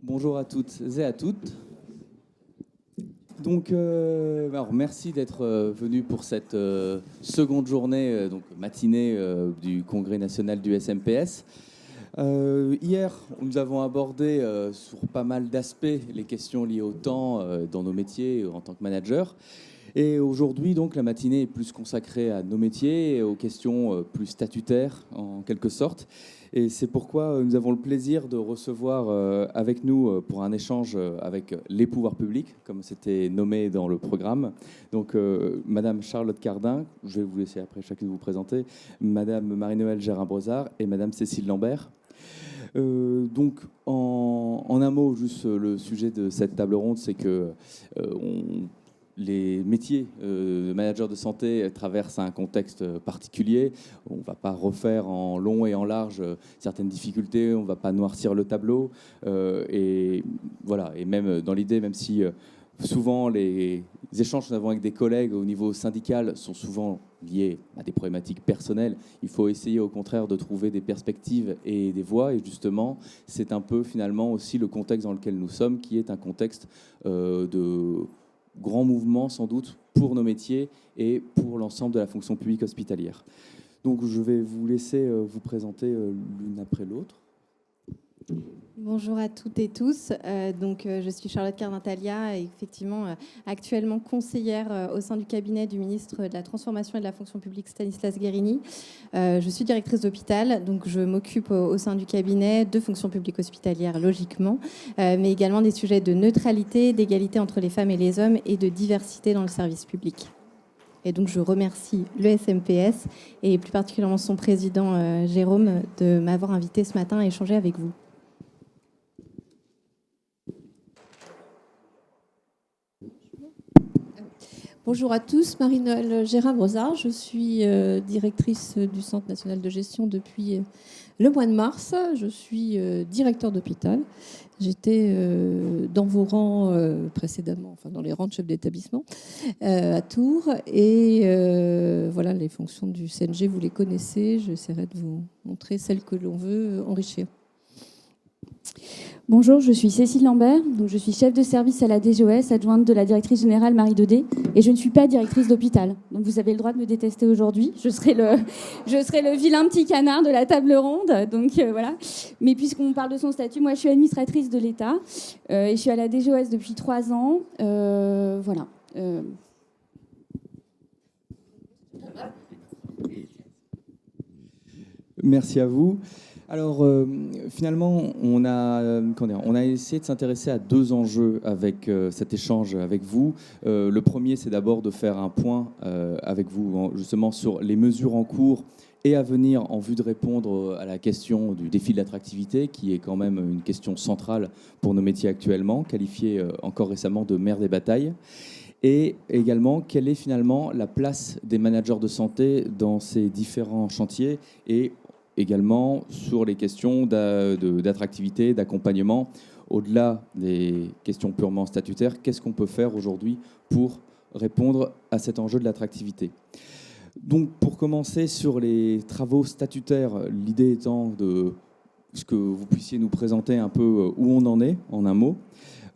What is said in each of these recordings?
Bonjour à toutes et à toutes. Donc, alors merci d'être venus pour cette seconde journée, donc matinée du Congrès national du SMPS. Hier, nous avons abordé sur pas mal d'aspects les questions liées au temps dans nos métiers en tant que manager. Et aujourd'hui, donc, la matinée est plus consacrée à nos métiers et aux questions plus statutaires, en quelque sorte. Et c'est pourquoi nous avons le plaisir de recevoir avec nous pour un échange avec les pouvoirs publics, comme c'était nommé dans le programme. Donc, Madame Charlotte Cardin, je vais vous laisser après chacune vous présenter, Madame Marie-Noëlle Gérin-Brosard et Madame Cécile Lambert. Donc, en un mot, juste le sujet de cette table ronde, c'est que les métiers de manager de santé traversent un contexte particulier. On ne va pas refaire en long et en large certaines difficultés, on ne va pas noircir le tableau. Et voilà, et même dans l'idée, même si souvent les échanges que nous avons avec des collègues au niveau syndical sont souvent liés à des problématiques personnelles, il faut essayer au contraire de trouver des perspectives et des voies. Et justement, c'est un peu finalement aussi le contexte dans lequel nous sommes, qui est un contexte de grand mouvement sans doute pour nos métiers et pour l'ensemble de la fonction publique hospitalière. Donc je vais vous laisser vous présenter l'une après l'autre. Bonjour à toutes et tous. Je suis Charlotte Cardin-Talia, effectivement actuellement conseillère au sein du cabinet du ministre de la Transformation et de la fonction publique Stanislas Guerini. Je suis directrice d'hôpital, donc je m'occupe au sein du cabinet de fonction publique hospitalière logiquement, mais également des sujets de neutralité, d'égalité entre les femmes et les hommes et de diversité dans le service public. Et donc, je remercie le SMPS et plus particulièrement son président Jérôme de m'avoir invité ce matin à échanger avec vous. Bonjour à tous, Marie-Noëlle Gérin-Brosard. Je suis directrice du Centre national de gestion depuis le mois de mars. Je suis directeur d'hôpital. J'étais dans vos rangs précédemment, enfin dans les rangs de chef d'établissement à Tours. Et voilà, les fonctions du CNG, vous les connaissez. J'essaierai de vous montrer celles que l'on veut enrichir. Bonjour, je suis Cécile Lambert, donc je suis chef de service à la DGOS, adjointe de la directrice générale Marie Daudet, et je ne suis pas directrice d'hôpital. Donc vous avez le droit de me détester aujourd'hui. Je serai le vilain petit canard de la table ronde. Donc voilà. Mais puisqu'on parle de son statut, moi je suis administratrice de l'État et je suis à la DGOS depuis 3 ans. Voilà. Merci à vous. Alors, finalement, on a essayé de s'intéresser à 2 enjeux avec cet échange avec vous. Le premier, c'est d'abord de faire un point avec vous, justement, sur les mesures en cours et à venir en vue de répondre à la question du défi de l'attractivité, qui est quand même une question centrale pour nos métiers actuellement, qualifiée encore récemment de mère des batailles. Et également, quelle est finalement la place des managers de santé dans ces différents chantiers et également sur les questions d'attractivité, d'accompagnement. Au-delà des questions purement statutaires, qu'est-ce qu'on peut faire aujourd'hui pour répondre à cet enjeu de l'attractivité ? Donc, pour commencer sur les travaux statutaires, l'idée étant de ce que vous puissiez nous présenter un peu où on en est, en un mot.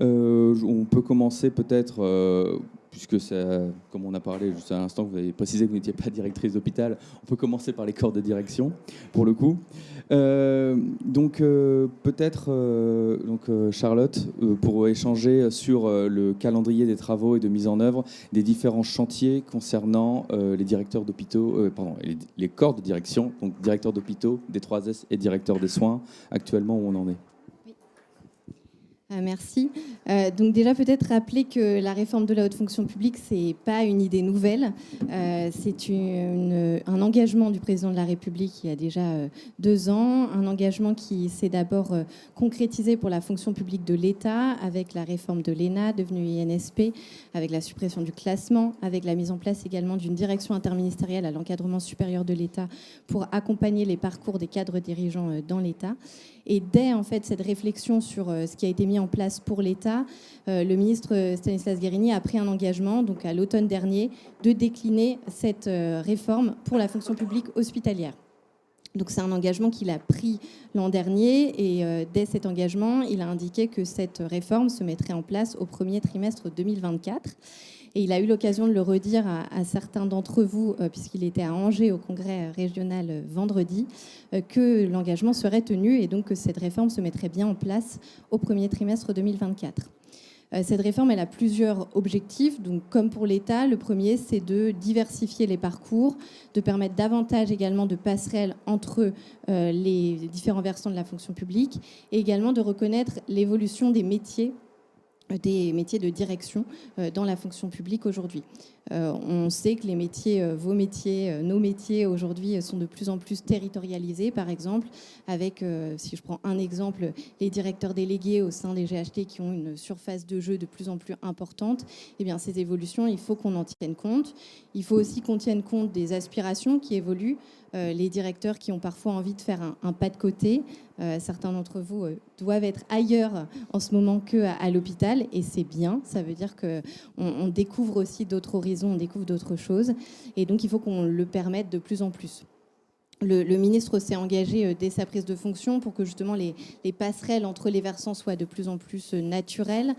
On peut commencer peut-être, puisque comme on a parlé juste à l'instant, vous avez précisé que vous n'étiez pas directrice d'hôpital, on peut commencer par les corps de direction, pour le coup. Peut-être, Charlotte, pour échanger sur le calendrier des travaux et de mise en œuvre des différents chantiers concernant les directeurs d'hôpitaux, les corps de direction, donc directeurs d'hôpitaux, des 3S et directeurs des soins, actuellement où on en est. Merci. Donc déjà, peut-être rappeler que la réforme de la haute fonction publique, ce n'est pas une idée nouvelle. C'est un engagement du président de la République il y a déjà 2 ans, un engagement qui s'est d'abord concrétisé pour la fonction publique de l'État avec la réforme de l'ENA, devenue INSP, avec la suppression du classement, avec la mise en place également d'une direction interministérielle à l'encadrement supérieur de l'État pour accompagner les parcours des cadres dirigeants dans l'État. Et dès en fait cette réflexion sur ce qui a été mis en place pour l'État, le ministre Stanislas Guerini a pris un engagement, donc à l'automne dernier, de décliner cette réforme pour la fonction publique hospitalière. Donc c'est un engagement qu'il a pris l'an dernier et dès cet engagement, il a indiqué que cette réforme se mettrait en place au premier trimestre 2024. Et il a eu l'occasion de le redire à certains d'entre vous, puisqu'il était à Angers au congrès régional vendredi, que l'engagement serait tenu et donc que cette réforme se mettrait bien en place au premier trimestre 2024. Cette réforme, elle a plusieurs objectifs. Donc, comme pour l'État, le premier, c'est de diversifier les parcours, de permettre davantage également de passerelles entre les différents versants de la fonction publique et également de reconnaître l'évolution des métiers de direction dans la fonction publique aujourd'hui. On sait que les métiers, vos métiers, nos métiers aujourd'hui sont de plus en plus territorialisés, par exemple, avec, si je prends un exemple, les directeurs délégués au sein des GHT qui ont une surface de jeu de plus en plus importante. Eh bien, ces évolutions, il faut qu'on en tienne compte. Il faut aussi qu'on tienne compte des aspirations qui évoluent. Les directeurs qui ont parfois envie de faire un pas de côté. Certains d'entre vous doivent être ailleurs en ce moment qu'à l'hôpital, et c'est bien. Ça veut dire qu'on découvre aussi d'autres horizons, on découvre d'autres choses, et donc il faut qu'on le permette de plus en plus. Le ministre s'est engagé dès sa prise de fonction pour que justement les passerelles entre les versants soient de plus en plus naturelles.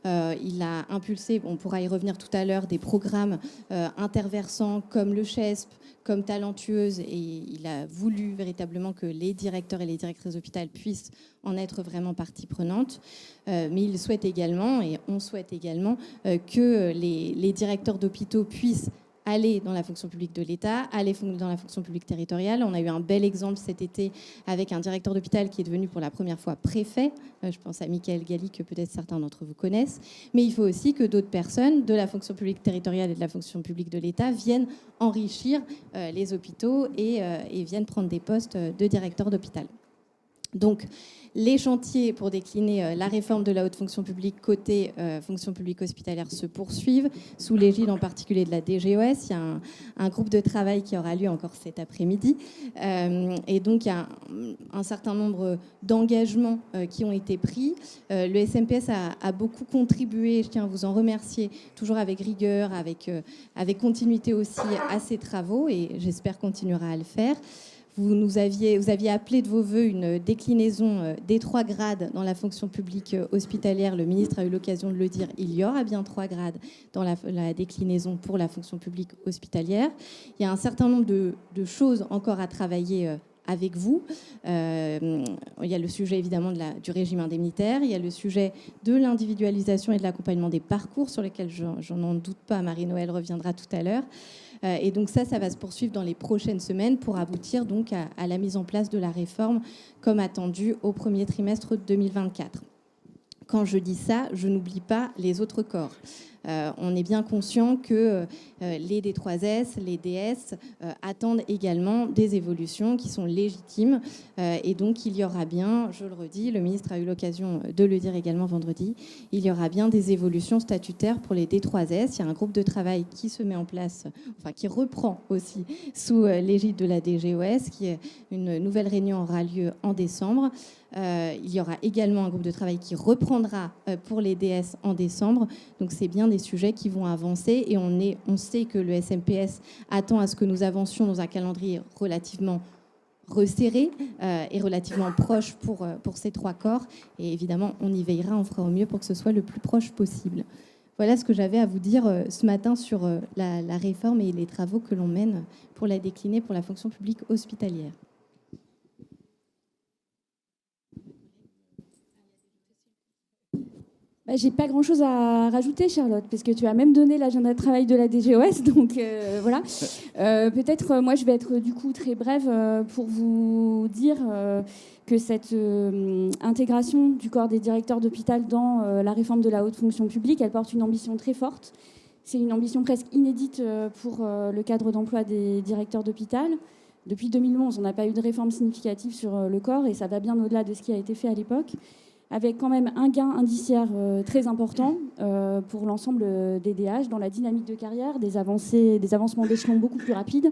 Il a impulsé, on pourra y revenir tout à l'heure, des programmes interversants comme le CHESP, comme Talentueuse, et il a voulu véritablement que les directeurs et les directrices d'hôpital puissent en être vraiment partie prenante. Mais il souhaite également, et on souhaite également, que les directeurs d'hôpitaux puissent aller dans la fonction publique de l'État, aller dans la fonction publique territoriale. On a eu un bel exemple cet été avec un directeur d'hôpital qui est devenu pour la première fois préfet. Je pense à Michael Galli, que peut-être certains d'entre vous connaissent. Mais il faut aussi que d'autres personnes de la fonction publique territoriale et de la fonction publique de l'État viennent enrichir les hôpitaux et viennent prendre des postes de directeur d'hôpital. Donc, les chantiers pour décliner la réforme de la haute fonction publique côté fonction publique hospitalière se poursuivent, sous l'égide en particulier de la DGOS. Il y a un groupe de travail qui aura lieu encore cet après-midi. Et donc, il y a un certain nombre d'engagements qui ont été pris. Le SNPS a beaucoup contribué, je tiens à vous en remercier, toujours avec rigueur, avec continuité aussi à ces travaux, et j'espère continuera à le faire. Vous aviez appelé de vos voeux une déclinaison des 3 grades dans la fonction publique hospitalière. Le ministre a eu l'occasion de le dire, il y aura bien 3 grades dans la déclinaison pour la fonction publique hospitalière. Il y a un certain nombre de choses encore à travailler avec vous. Il y a le sujet évidemment du régime indemnitaire, il y a le sujet de l'individualisation et de l'accompagnement des parcours, sur lesquels je n'en doute pas, Marie-Noëlle reviendra tout à l'heure. Et donc ça va se poursuivre dans les prochaines semaines pour aboutir donc à la mise en place de la réforme comme attendu au premier trimestre 2024. Quand je dis ça, je n'oublie pas les autres corps. On est bien conscient que les D3S, les DS attendent également des évolutions qui sont légitimes. Et donc, il y aura bien, je le redis, le ministre a eu l'occasion de le dire également vendredi, il y aura bien des évolutions statutaires pour les D3S. Il y a un groupe de travail qui se met en place, enfin qui reprend aussi sous l'égide de la DGOS, une nouvelle réunion aura lieu en décembre. Il y aura également un groupe de travail qui reprendra pour les DS en décembre. Donc c'est bien des sujets qui vont avancer et on sait que le SNPS attend à ce que nous avancions dans un calendrier relativement resserré et relativement proche pour ces 3 corps. Et évidemment, on y veillera, on fera au mieux pour que ce soit le plus proche possible. Voilà ce que j'avais à vous dire ce matin sur la réforme et les travaux que l'on mène pour la décliner pour la fonction publique hospitalière. J'ai pas grand-chose à rajouter, Charlotte, parce que tu as même donné l'agenda de travail de la DGOS, donc voilà. Peut-être, moi, je vais être du coup très brève pour vous dire que cette intégration du corps des directeurs d'hôpital dans la réforme de la haute fonction publique, elle porte une ambition très forte. C'est une ambition presque inédite pour le cadre d'emploi des directeurs d'hôpital. Depuis 2011, on n'a pas eu de réforme significative sur le corps, et ça va bien au-delà de ce qui a été fait à l'époque, avec quand même un gain indiciaire très important pour l'ensemble des DH dans la dynamique de carrière, des avancements d'échelon beaucoup plus rapides,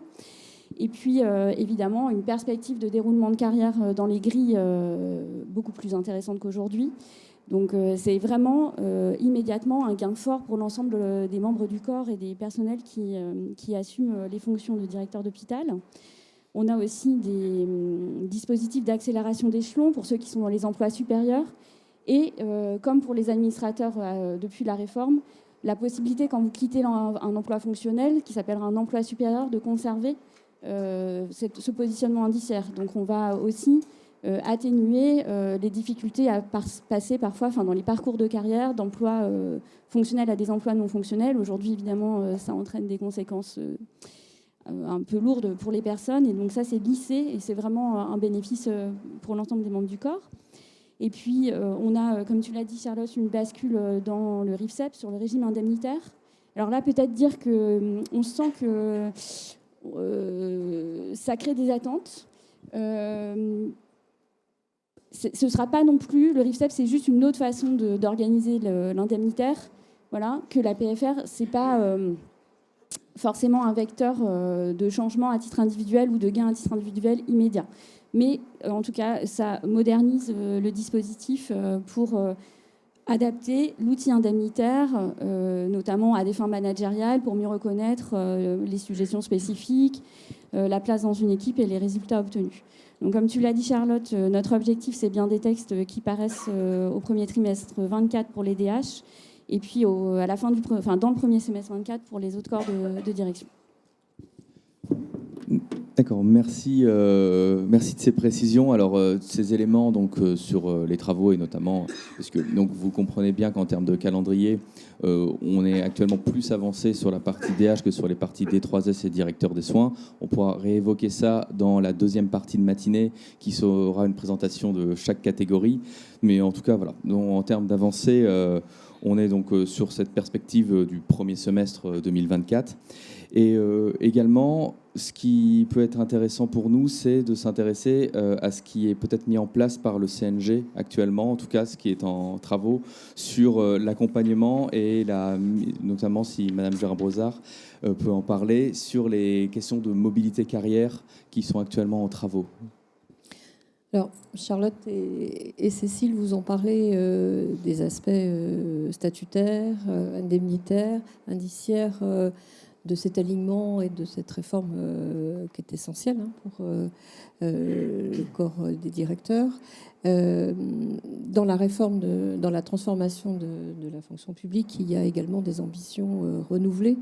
et puis évidemment une perspective de déroulement de carrière dans les grilles beaucoup plus intéressante qu'aujourd'hui. Donc c'est vraiment immédiatement un gain fort pour l'ensemble des membres du corps et des personnels qui assument les fonctions de directeur d'hôpital. On a aussi des dispositifs d'accélération d'échelon pour ceux qui sont dans les emplois supérieurs. Et comme pour les administrateurs depuis la réforme, la possibilité, quand vous quittez un emploi fonctionnel, qui s'appellera un emploi supérieur, de conserver ce positionnement indiciaire. Donc on va aussi atténuer les difficultés à passer parfois dans les parcours de carrière d'emplois fonctionnels à des emplois non fonctionnels. Aujourd'hui, évidemment, ça entraîne des conséquences un peu lourdes pour les personnes. Et donc ça, c'est lissé et c'est vraiment un bénéfice pour l'ensemble des membres du corps. Et puis, on a, comme tu l'as dit, Charlotte, une bascule dans le RIFSEP sur le régime indemnitaire. Alors là, peut-être dire qu'on sent que ça crée des attentes. Ce ne sera pas non plus, le RIFSEP, c'est juste une autre façon d'organiser l'indemnitaire. Voilà, que la PFR, ce n'est pas forcément un vecteur de changement à titre individuel ou de gain à titre individuel immédiat. Mais en tout cas, ça modernise le dispositif pour adapter l'outil indemnitaire, notamment à des fins managériales, pour mieux reconnaître les suggestions spécifiques, la place dans une équipe et les résultats obtenus. Donc, comme tu l'as dit, Charlotte, notre objectif, c'est bien des textes qui paraissent au premier trimestre 24 pour les DH, et puis à la fin dans le premier semestre 24 pour les autres corps de direction. D'accord, merci de ces précisions. Alors, ces éléments donc, sur les travaux et notamment, parce que donc, vous comprenez bien qu'en termes de calendrier, on est actuellement plus avancé sur la partie DH que sur les parties D3S et directeurs des soins. On pourra réévoquer ça dans la deuxième partie de matinée qui sera une présentation de chaque catégorie. Mais en tout cas, voilà. Donc, en termes d'avancée, on est donc sur cette perspective du premier semestre 2024. Et également, ce qui peut être intéressant pour nous, c'est de s'intéresser à ce qui est peut-être mis en place par le CNG actuellement, en tout cas ce qui est en travaux sur l'accompagnement et notamment si Madame Gérard-Brozard peut en parler, sur les questions de mobilité carrière qui sont actuellement en travaux. Alors, Charlotte et Cécile vous ont parlé des aspects statutaires, indemnitaires, indiciaires, de cet alignement et de cette réforme qui est essentielle pour le corps des directeurs. Dans la réforme, dans la transformation de la fonction publique, il y a également des ambitions renouvelées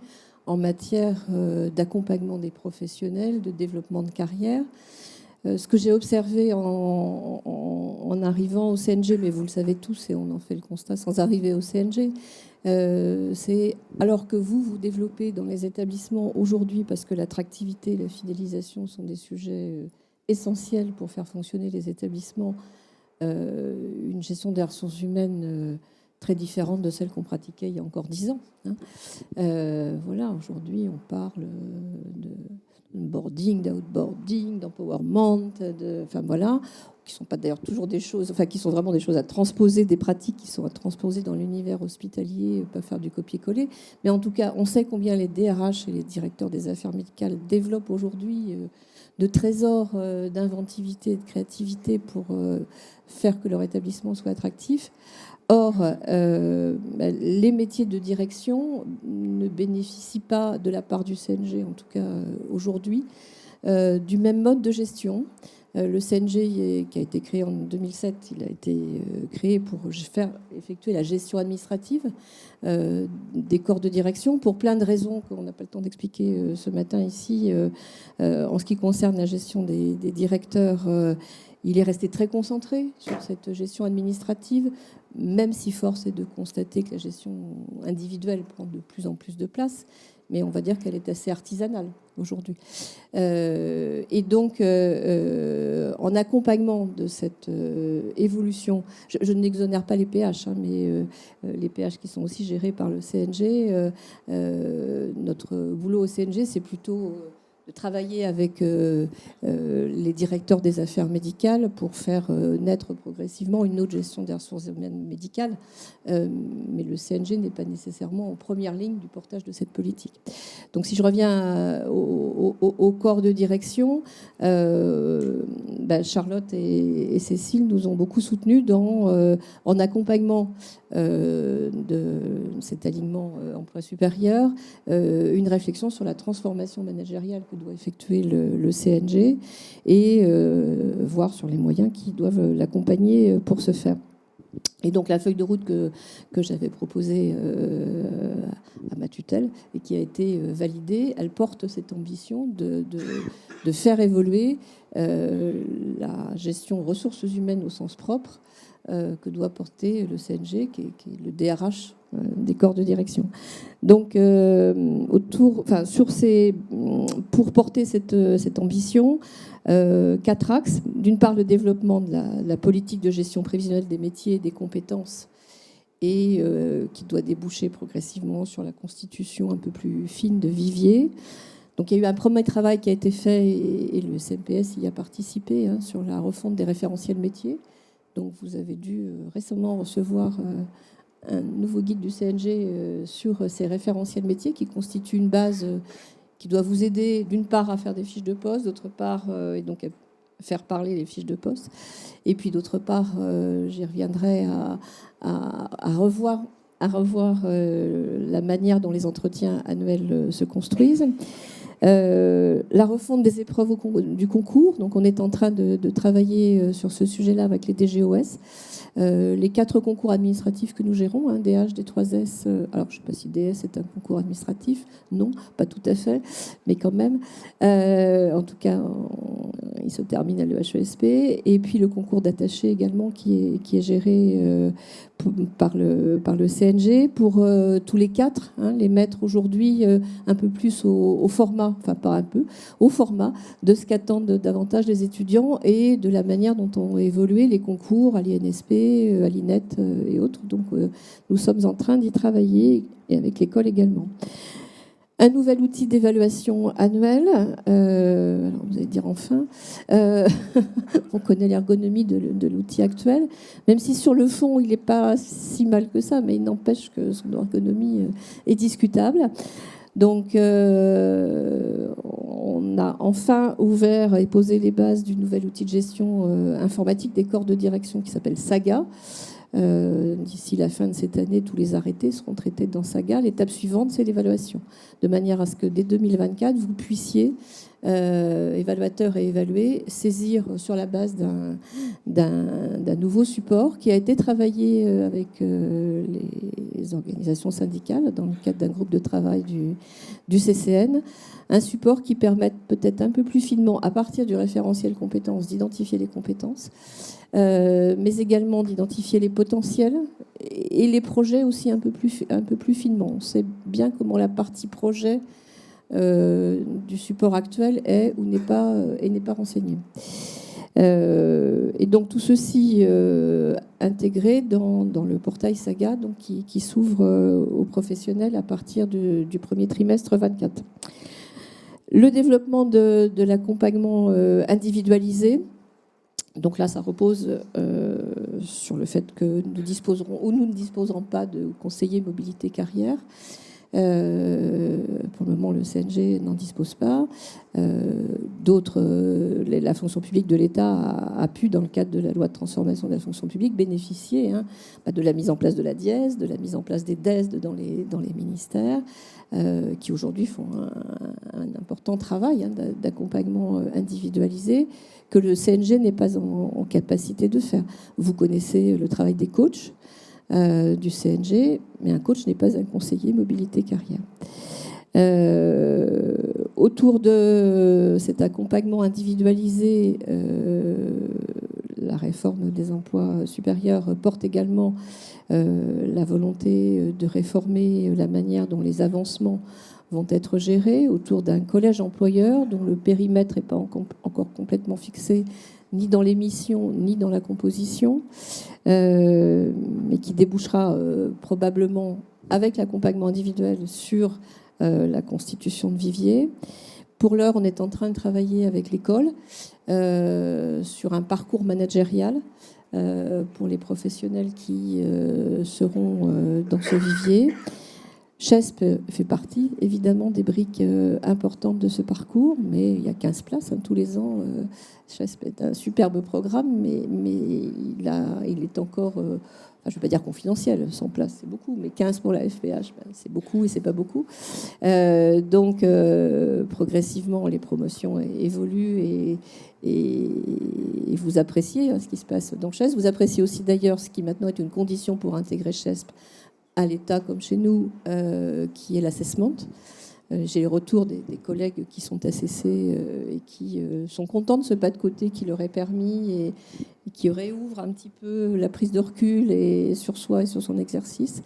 en matière d'accompagnement des professionnels, de développement de carrière. Ce que j'ai observé en arrivant au CNG, mais vous le savez tous et on en fait le constat sans arriver au CNG, c'est alors que vous développez dans les établissements aujourd'hui, parce que l'attractivité et la fidélisation sont des sujets essentiels pour faire fonctionner les établissements, une gestion des ressources humaines très différente de celle qu'on pratiquait il y a encore 10 ans. Voilà, aujourd'hui on parle de boarding, d'outboarding, d'empowerment, enfin voilà, qui sont pas d'ailleurs toujours des choses, enfin qui sont vraiment des choses à transposer, des pratiques qui sont à transposer dans l'univers hospitalier, pas faire du copier-coller. Mais en tout cas, on sait combien les DRH et les directeurs des affaires médicales développent aujourd'hui de trésors d'inventivité et de créativité pour faire que leur établissement soit attractif. Or, les métiers de direction ne bénéficient pas, de la part du CNG, en tout cas aujourd'hui, du même mode de gestion. Le CNG, qui a été créé en 2007, il a été créé pour effectuer la gestion administrative des corps de direction pour plein de raisons qu'on n'a pas le temps d'expliquer ce matin ici. En ce qui concerne la gestion des directeurs, il est resté très concentré sur cette gestion administrative, même si force est de constater que la gestion individuelle prend de plus en plus de place. Mais on va dire qu'elle est assez artisanale aujourd'hui. Et donc, en accompagnement de cette évolution, je n'exonère pas les PH, mais les PH qui sont aussi gérés par le CNG, notre boulot au CNG, c'est plutôt de travailler avec les directeurs des affaires médicales pour faire naître progressivement une autre gestion des ressources humaines médicales. Mais le CNG n'est pas nécessairement en première ligne du portage de cette politique. Donc si je reviens au corps de direction, Charlotte et Cécile nous ont beaucoup soutenus en accompagnement de cet alignement emploi supérieur, une réflexion sur la transformation managériale que doit effectuer le CNG et voir sur les moyens qui doivent l'accompagner pour ce faire. Et donc la feuille de route que j'avais proposée à ma tutelle et qui a été validée, elle porte cette ambition de faire évoluer la gestion ressources humaines au sens propre que doit porter le CNG, qui est le DRH des corps de direction. Donc, pour porter cette ambition, 4 axes. D'une part, le développement de la politique de gestion prévisionnelle des métiers et des compétences, et qui doit déboucher progressivement sur la constitution un peu plus fine de viviers. Donc, il y a eu un premier travail qui a été fait, et le CNPS y a participé, sur la refonte des référentiels métiers. Donc, vous avez dû récemment recevoir un nouveau guide du CNG sur ces référentiels métiers qui constitue une base qui doit vous aider d'une part à faire des fiches de poste, d'autre part, et donc à faire parler les fiches de poste, et puis d'autre part, j'y reviendrai, à revoir la manière dont les entretiens annuels se construisent. La refonte des épreuves du concours. Donc, on est en train de travailler sur ce sujet-là avec les DGOS. Les 4 concours administratifs que nous gérons, DH, D3S, alors je ne sais pas si DS est un concours administratif, non, pas tout à fait, mais quand même. En tout cas, il se termine à l'EHESP. Et puis le concours d'attaché également qui est géré par le CNG pour tous les 4, les mettre aujourd'hui un peu plus au format, enfin pas un peu, au format de ce qu'attendent davantage les étudiants et de la manière dont ont évolué les concours à l'INSP, à l'INET et autres. Donc nous sommes en train d'y travailler, et avec l'école également. Un nouvel outil d'évaluation annuelle. Alors vous allez dire enfin. On connaît l'ergonomie de l'outil actuel, même si sur le fond, il n'est pas si mal que ça, mais il n'empêche que son ergonomie est discutable. Donc, on a enfin ouvert et posé les bases du nouvel outil de gestion informatique des corps de direction qui s'appelle Saga. D'ici la fin de cette année, tous les arrêtés seront traités dans Saga. L'étape suivante, c'est l'évaluation, de manière à ce que dès 2024, vous puissiez, évaluateurs et évalués, saisir sur la base d'un nouveau support qui a été travaillé avec les organisations syndicales dans le cadre d'un groupe de travail du CCN, un support qui permette peut-être un peu plus finement, à partir du référentiel compétences, d'identifier les compétences, mais également d'identifier les potentiels et les projets aussi un peu plus finement. On sait bien comment la partie projet du support actuel est ou n'est pas renseignée. Et donc tout ceci intégré dans le portail Saga, donc qui s'ouvre aux professionnels à partir du premier trimestre 24. Le développement de l'accompagnement individualisé. Donc là, ça repose sur le fait que nous disposerons ou nous ne disposerons pas de conseillers mobilité carrière. Pour le moment, le CNG n'en dispose pas. D'autres, la fonction publique de l'État a pu, dans le cadre de la loi de transformation de la fonction publique, bénéficier de la mise en place de la DIES, de la mise en place des DESD dans les ministères, qui aujourd'hui font un important travail d'accompagnement individualisé que le CNG n'est pas en capacité de faire. Vous connaissez le travail des coachs du CNG, mais un coach n'est pas un conseiller mobilité carrière. Autour de cet accompagnement individualisé, la réforme des emplois supérieurs porte également la volonté de réformer la manière dont les avancements vont être gérés autour d'un collège employeur dont le périmètre n'est pas encore complètement fixé, ni dans les missions, ni dans la composition, mais qui débouchera probablement avec l'accompagnement individuel sur la constitution de vivier. Pour l'heure, on est en train de travailler avec l'école sur un parcours managérial pour les professionnels qui seront dans ce vivier. CHESP fait partie, évidemment, des briques importantes de ce parcours, mais il y a 15 places tous les ans. CHESP est un superbe programme, mais il est encore, je ne vais pas dire confidentiel, 100 places c'est beaucoup, mais 15 pour la FPH, c'est beaucoup et c'est pas beaucoup. Donc, progressivement, les promotions évoluent et vous appréciez ce qui se passe dans CHESP. Vous appréciez aussi d'ailleurs ce qui maintenant est une condition pour intégrer CHESP à l'État comme chez nous, qui est l'assessment. J'ai les retours des collègues qui sont assessés et qui sont contents de ce pas de côté qui leur est permis et qui réouvre un petit peu la prise de recul et sur soi et sur son exercice.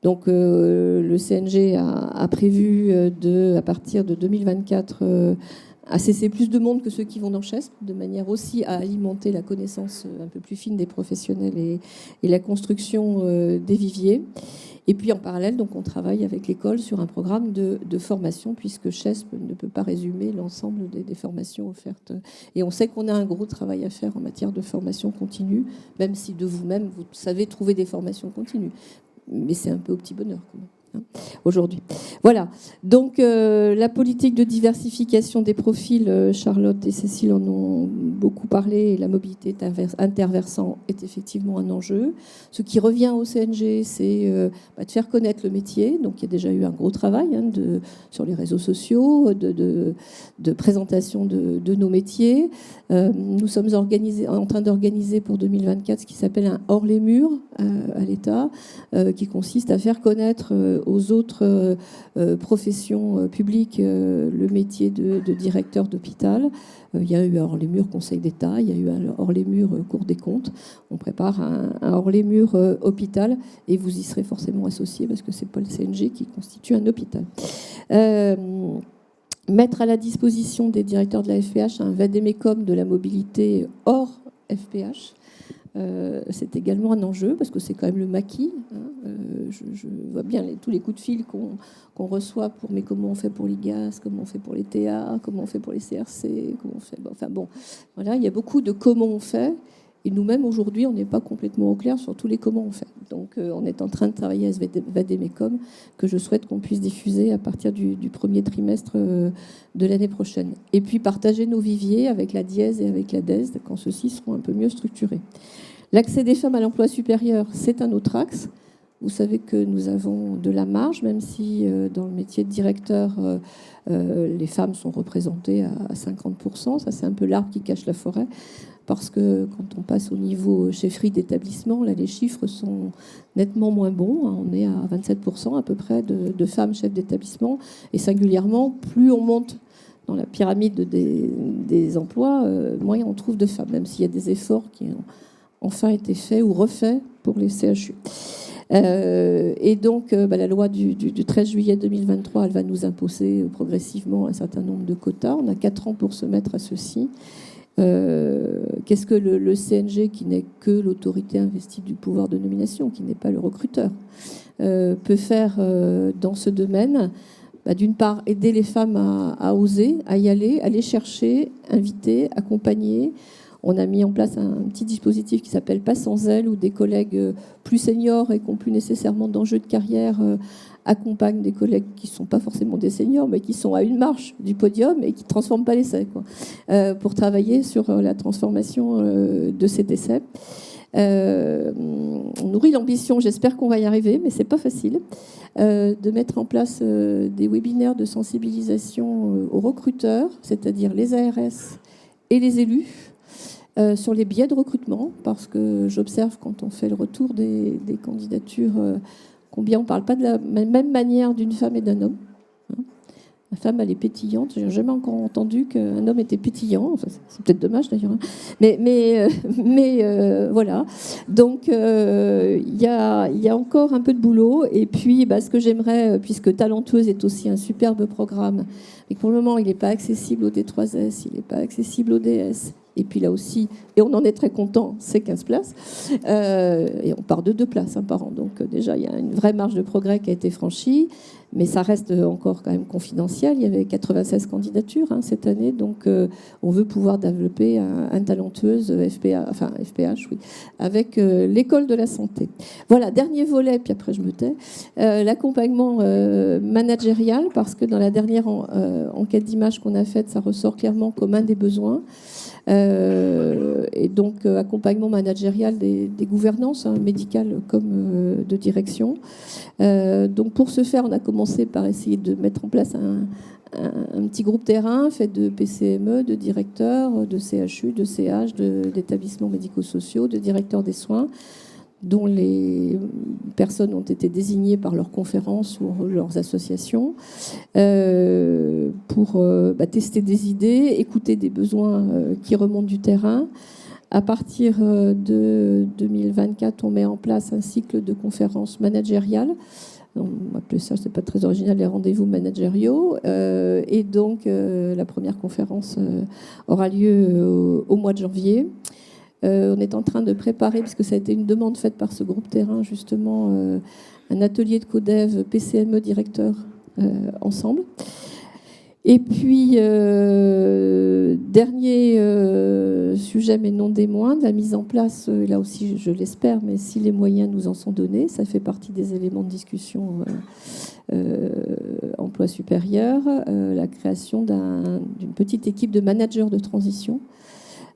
Donc le CNG a prévu à partir de 2024 assesser plus de monde que ceux qui vont dans CHESP, de manière aussi à alimenter la connaissance un peu plus fine des professionnels et la construction des viviers. Et puis en parallèle, donc, on travaille avec l'école sur un programme de formation, puisque CHESP ne peut pas résumer l'ensemble des formations offertes. Et on sait qu'on a un gros travail à faire en matière de formation continue, même si de vous-même, vous savez trouver des formations continues. Mais c'est un peu au petit bonheur, quand même. Aujourd'hui. Voilà. Donc la politique de diversification des profils, Charlotte et Cécile en ont beaucoup parlé, et la mobilité interversant est effectivement un enjeu. Ce qui revient au CNG, c'est de faire connaître le métier. Donc il y a déjà eu un gros travail sur les réseaux sociaux, de présentation de nos métiers. Nous sommes en train d'organiser pour 2024 ce qui s'appelle un hors les murs à l'État, qui consiste à faire connaître aux autres professions publiques le métier de directeur d'hôpital. Il y a eu hors les murs Conseil d'État, il y a eu un hors les murs Cour des comptes. On prépare un hors les murs hôpital et vous y serez forcément associés parce que c'est pas le CNG qui constitue un hôpital. Mettre à la disposition des directeurs de la FPH un vadémécum de la mobilité hors FPH. C'est également un enjeu parce que c'est quand même le maquis. Je vois bien tous les coups de fil qu'on reçoit pour mais comment on fait pour l'IGAS, comment on fait pour les TA, comment on fait pour les CRC, comment on fait. Voilà, il y a beaucoup de comment on fait. Et nous-mêmes, aujourd'hui, on n'est pas complètement au clair sur tous les comment on fait. Donc, on est en train de travailler à ce vadémécum que je souhaite qu'on puisse diffuser à partir du premier trimestre de l'année prochaine. Et puis, partager nos viviers avec la DIES et avec la DES quand ceux-ci seront un peu mieux structurés. L'accès des femmes à l'emploi supérieur, c'est un autre axe. Vous savez que nous avons de la marge, même si dans le métier de directeur, les femmes sont représentées à 50%. Ça, c'est un peu l'arbre qui cache la forêt. Parce que quand on passe au niveau chefferie d'établissement, là, les chiffres sont nettement moins bons. On est à 27% à peu près de femmes chefs d'établissement. Et singulièrement, plus on monte dans la pyramide des emplois, moins on trouve de femmes, même s'il y a des efforts qui ont enfin été faits ou refaits pour les CHU. Et donc, la loi du 13 juillet 2023, elle va nous imposer progressivement un certain nombre de quotas. On a 4 ans pour se mettre à ceci. Qu'est-ce que le CNG, qui n'est que l'autorité investie du pouvoir de nomination, qui n'est pas le recruteur, peut faire dans ce domaine? D'une part, aider les femmes à oser, à y aller, à les chercher, inviter, accompagner. On a mis en place un petit dispositif qui s'appelle Pas sans elle, où des collègues plus seniors et qui n'ont plus nécessairement d'enjeux de carrière accompagnent des collègues qui ne sont pas forcément des seniors, mais qui sont à une marche du podium et qui ne transforment pas l'essai, pour travailler sur la transformation de ces décès. On nourrit l'ambition, j'espère qu'on va y arriver, mais ce n'est pas facile, de mettre en place des webinaires de sensibilisation aux recruteurs, c'est-à-dire les ARS et les élus, sur les biais de recrutement, parce que j'observe quand on fait le retour des candidatures, combien on ne parle pas de la même manière d'une femme et d'un homme. La femme, elle est pétillante. Je n'ai jamais encore entendu qu'un homme était pétillant. Enfin, c'est peut-être dommage d'ailleurs. Mais voilà. Donc, il y a encore un peu de boulot. Et puis, ce que j'aimerais, puisque Talentueuse est aussi un superbe programme, mais que pour le moment, il n'est pas accessible au D3S, il n'est pas accessible au DS, Et puis là aussi, et on en est très content, c'est 15 places. Et on part de 2 places par an. Donc déjà, il y a une vraie marge de progrès qui a été franchie. Mais ça reste encore quand même confidentiel. Il y avait 96 candidatures cette année, donc on veut pouvoir développer un talentueuse FPH, oui, avec l'école de la santé. Voilà, dernier volet, puis après je me tais, l'accompagnement managérial, parce que dans la dernière enquête d'image qu'on a faite, ça ressort clairement comme un des besoins. Et donc accompagnement managérial des gouvernances médicales comme de direction. Donc pour ce faire, on a commencé par essayer de mettre en place un petit groupe terrain fait de PCME, de directeurs, de CHU, de CH, d'établissements médico-sociaux, de directeurs des soins, dont les personnes ont été désignées par leurs conférences ou leurs associations, pour tester des idées, écouter des besoins qui remontent du terrain. À partir de 2024, on met en place un cycle de conférences managériales. On va appeler ça, c'est pas très original, les rendez-vous managériaux. Et donc, la première conférence aura lieu au mois de janvier. On est en train de préparer, puisque ça a été une demande faite par ce groupe terrain, justement, un atelier de codev PCME directeur ensemble. Et puis, dernier sujet, mais non des moindres, la mise en place, là aussi je l'espère, mais si les moyens nous en sont donnés, ça fait partie des éléments de discussion emploi supérieur, la création d'une petite équipe de managers de transition,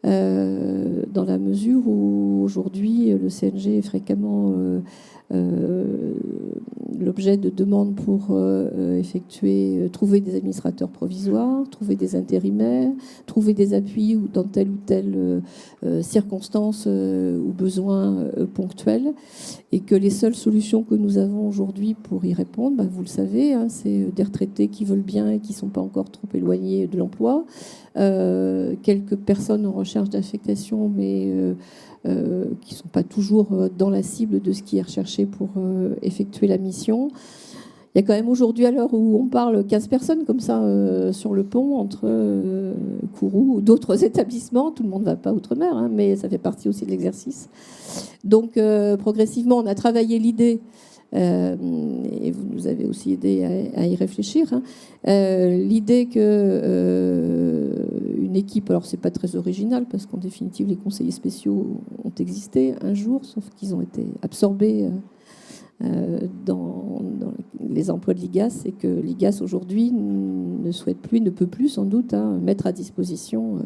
dans la mesure où aujourd'hui le CNG est fréquemment l'objet de demandes pour trouver des administrateurs provisoires, trouver des intérimaires, trouver des appuis dans telle ou telle circonstance ou besoin ponctuel, et que les seules solutions que nous avons aujourd'hui pour y répondre, vous le savez, c'est des retraités qui veulent bien et qui ne sont pas encore trop éloignés de l'emploi, quelques personnes en recherche d'affectation, mais qui ne sont pas toujours dans la cible de ce qui est recherché pour effectuer la mission. Il y a quand même aujourd'hui, à l'heure où on parle, 15 personnes comme ça sur le pont entre Kourou ou d'autres établissements. Tout le monde ne va pas outre-mer, mais ça fait partie aussi de l'exercice. Donc progressivement, on a travaillé l'idée, et vous nous avez aussi aidé à y réfléchir, l'idée que une équipe, alors c'est pas très original parce qu'en définitive les conseillers spéciaux ont existé un jour, sauf qu'ils ont été absorbés dans les emplois de l'IGAS, et que l'IGAS aujourd'hui ne souhaite plus, ne peut plus sans doute mettre à disposition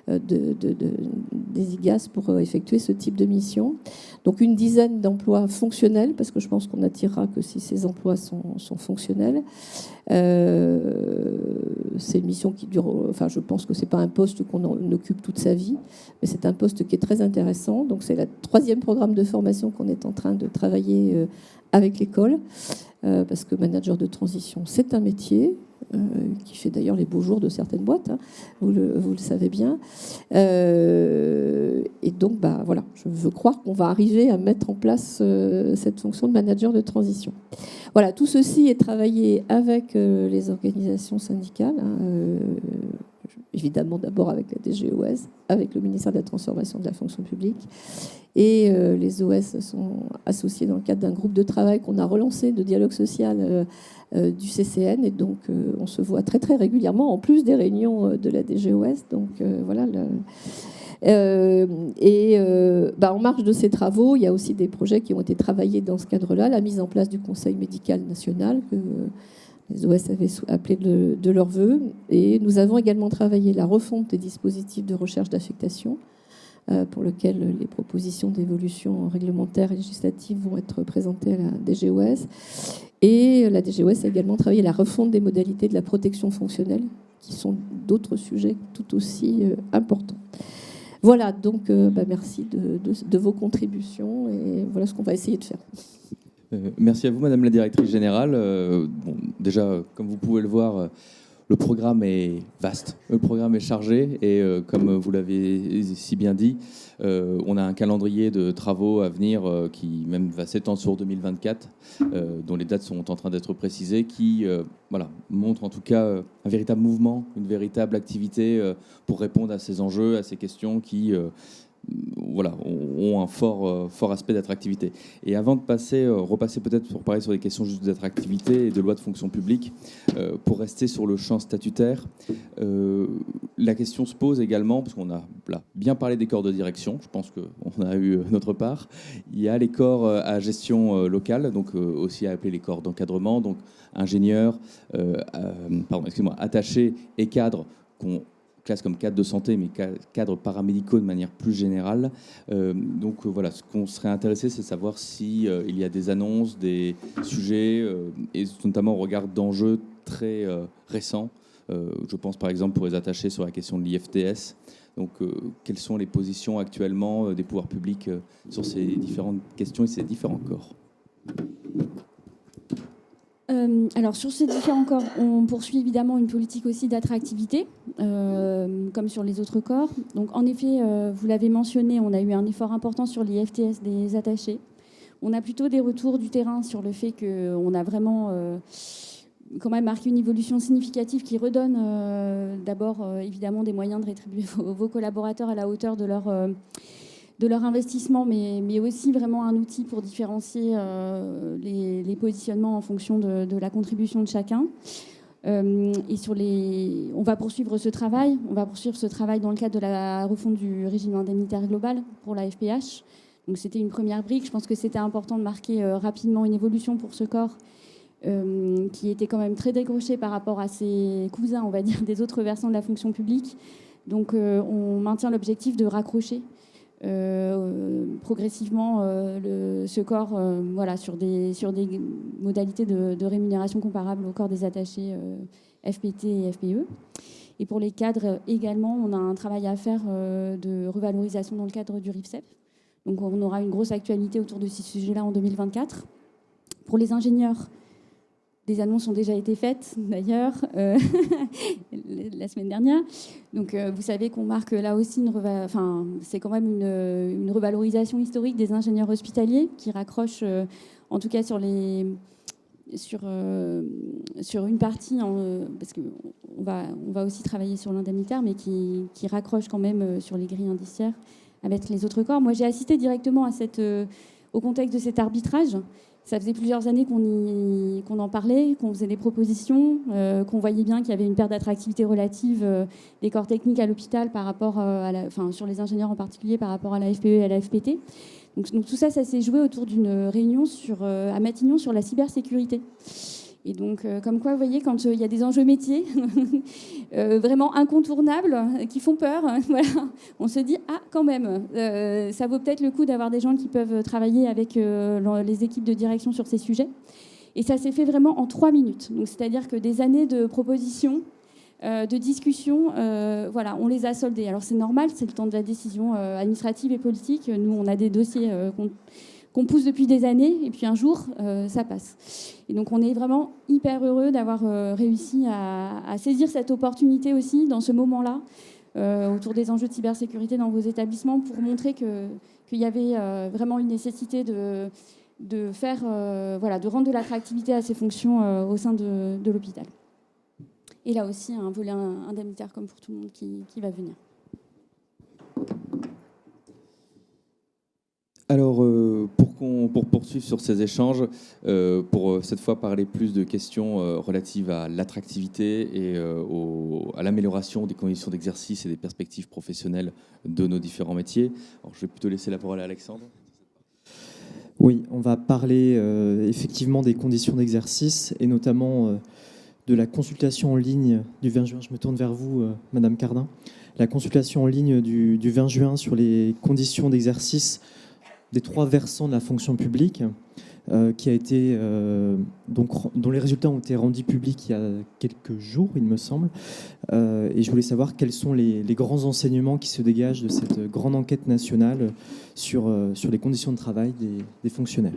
des IGAS pour effectuer ce type de mission. Donc une dizaine d'emplois fonctionnels, parce que je pense qu'on n'attirera que si ces emplois sont fonctionnels. C'est une mission qui dure, enfin je pense que c'est pas un poste qu'on occupe toute sa vie, mais c'est un poste qui est très intéressant. Donc c'est le 3e programme de formation qu'on est en train de travailler avec l'école, parce que manager de transition, c'est un métier qui fait d'ailleurs les beaux jours de certaines boîtes, vous le savez bien. Et donc, voilà, je veux croire qu'on va arriver à mettre en place cette fonction de manager de transition. Voilà, tout ceci est travaillé avec les organisations syndicales, évidemment d'abord avec la DGOS, avec le ministère de la Transformation de la fonction publique. Et les OS sont associés dans le cadre d'un groupe de travail qu'on a relancé de dialogue social du CCN. Et donc, on se voit très, très régulièrement, en plus des réunions de la DGOS. Donc, voilà. En marge de ces travaux, il y a aussi des projets qui ont été travaillés dans ce cadre-là. La mise en place du Conseil médical national, que les OS avaient appelé de leur vœu. Et nous avons également travaillé la refonte des dispositifs de recherche d'affectation, pour lequel les propositions d'évolution réglementaire et législative vont être présentées à la DGOS. Et la DGOS a également travaillé la refonte des modalités de la protection fonctionnelle, qui sont d'autres sujets tout aussi importants. Voilà, donc merci de vos contributions, et voilà ce qu'on va essayer de faire. Merci à vous, Madame la Directrice Générale. Déjà, comme vous pouvez le voir, le programme est vaste, le programme est chargé, et comme vous l'avez si bien dit, On a un calendrier de travaux à venir qui même va s'étendre sur 2024, dont les dates sont en train d'être précisées, qui montre en tout cas un véritable mouvement, une véritable activité pour répondre à ces enjeux, à ces questions qui ont un fort aspect d'attractivité. Et avant de repasser peut-être pour parler sur des questions juste d'attractivité et de loi de fonction publique, pour rester sur le champ statutaire, la question se pose également, parce qu'on a bien parlé des corps de direction, je pense qu'on a eu notre part. Il y a les corps à gestion locale, donc aussi appelés les corps d'encadrement, donc ingénieurs, attachés et cadres qu'on classe comme cadre de santé, mais cadres paramédicaux de manière plus générale. Ce qu'on serait intéressé, c'est de savoir s'il y a des annonces, des sujets, et notamment au regard d'enjeux très récents. Je pense par exemple pour les attachés sur la question de l'IFTS. Donc, quelles sont les positions actuellement des pouvoirs publics sur ces différentes questions et ces différents corps ? Alors sur ces différents corps, on poursuit évidemment une politique aussi d'attractivité, comme sur les autres corps. Donc en effet, vous l'avez mentionné, on a eu un effort important sur l'IFTS des attachés. On a plutôt des retours du terrain sur le fait qu'on a vraiment quand même marqué une évolution significative qui redonne d'abord évidemment des moyens de rétribuer vos collaborateurs à la hauteur de leur investissement, mais aussi vraiment un outil pour différencier les positionnements en fonction de la contribution de chacun. On va poursuivre ce travail. On va poursuivre ce travail dans le cadre de la refonte du régime indemnitaire global pour la FPH. Donc c'était une première brique. Je pense que c'était important de marquer rapidement une évolution pour ce corps qui était quand même très décroché par rapport à ses cousins, on va dire, des autres versants de la fonction publique. Donc on maintient l'objectif de raccrocher progressivement ce corps sur des modalités de rémunération comparables au corps des attachés FPT et FPE. Et pour les cadres également, on a un travail à faire de revalorisation dans le cadre du RIFSEP. Donc on aura une grosse actualité autour de ces sujets-là en 2024. Pour les ingénieurs, des annonces ont déjà été faites, d'ailleurs, la semaine dernière. Donc, vous savez qu'on marque là aussi c'est quand même une revalorisation historique des ingénieurs hospitaliers qui raccrochent, en tout cas sur une partie, parce qu'on va aussi travailler sur l'indemnitaire, mais qui raccroche quand même sur les grilles indiciaires avec les autres corps. Moi, j'ai assisté directement au contexte de cet arbitrage. Ça faisait plusieurs années qu'on en parlait, qu'on faisait des propositions, qu'on voyait bien qu'il y avait une perte d'attractivité relative des corps techniques à l'hôpital par rapport sur les ingénieurs en particulier par rapport à la FPE et à la FPT. Donc tout ça s'est joué autour d'une réunion à Matignon sur la cybersécurité. Et donc, comme quoi, vous voyez, quand il y a des enjeux métiers vraiment incontournables, qui font peur, on se dit, quand même, ça vaut peut-être le coup d'avoir des gens qui peuvent travailler avec les équipes de direction sur ces sujets. Et ça s'est fait vraiment en 3 minutes. Donc, c'est-à-dire que des années de propositions, de discussions, on les a soldées. Alors, c'est normal, c'est le temps de la décision administrative et politique. Nous, on a des dossiers qu'on pousse depuis des années, et puis un jour, ça passe. Et donc, on est vraiment hyper heureux d'avoir réussi à saisir cette opportunité aussi, dans ce moment-là, autour des enjeux de cybersécurité dans vos établissements, pour montrer qu'il y avait vraiment une nécessité de rendre de l'attractivité à ces fonctions au sein de l'hôpital. Et là aussi, un volet indemnitaire, comme pour tout le monde, qui va venir. Alors, pour poursuivre sur ces échanges, pour cette fois parler plus de questions relatives à l'attractivité et à l'amélioration des conditions d'exercice et des perspectives professionnelles de nos différents métiers. Alors, je vais plutôt laisser la parole à Alexandre. Oui, on va parler effectivement des conditions d'exercice et notamment de la consultation en ligne du 20 juin. Je me tourne vers vous, Madame Cardin. La consultation en ligne du 20 juin sur les conditions d'exercice des 3 versants de la fonction publique, qui a été, dont les résultats ont été rendus publics il y a quelques jours, il me semble. Et je voulais savoir quels sont les grands enseignements qui se dégagent de cette grande enquête nationale sur les conditions de travail des fonctionnaires.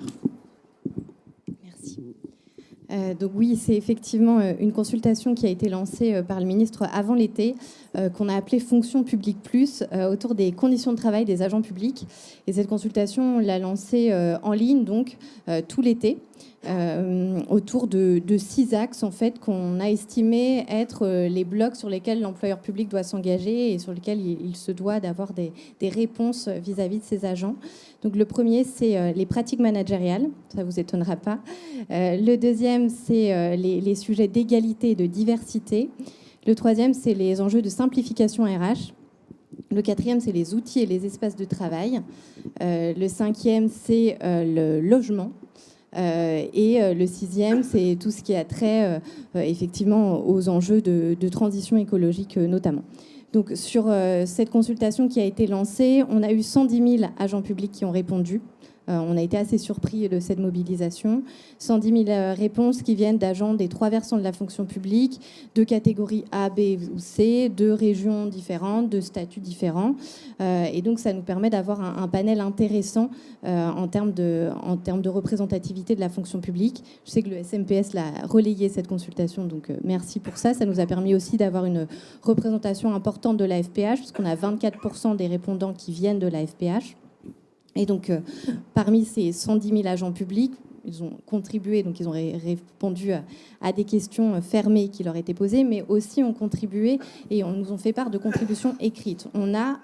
Merci. Donc oui, c'est effectivement une consultation qui a été lancée par le ministre avant l'été, qu'on a appelée Fonction publique plus, autour des conditions de travail des agents publics. Et cette consultation, on l'a lancée en ligne, donc tout l'été, autour de 6 axes en fait qu'on a estimé être les blocs sur lesquels l'employeur public doit s'engager et sur lesquels il se doit d'avoir des réponses vis-à-vis de ses agents. Donc le premier, c'est les pratiques managériales, ça vous étonnera pas. Le deuxième, c'est les sujets d'égalité et de diversité. Le troisième, c'est les enjeux de simplification RH. Le quatrième, c'est les outils et les espaces de travail. Le cinquième, c'est le logement. Et le sixième, c'est tout ce qui a trait effectivement aux enjeux de transition écologique notamment. Donc sur cette consultation qui a été lancée, on a eu 110 000 agents publics qui ont répondu. On a été assez surpris de cette mobilisation. 110 000 réponses qui viennent d'agents des 3 versants de la fonction publique, de catégories A, B ou C, de régions différentes, de statuts différents. Et donc, ça nous permet d'avoir un panel intéressant en termes de représentativité de la fonction publique. Je sais que le SMPS l'a relayé, cette consultation, donc merci pour ça. Ça nous a permis aussi d'avoir une représentation importante de la FPH, puisqu'on a 24% des répondants qui viennent de la FPH. Et donc, parmi ces 110 000 agents publics, ils ont contribué, donc ils ont répondu à des questions fermées qui leur étaient posées, mais aussi ont contribué et nous ont fait part de contributions écrites. On a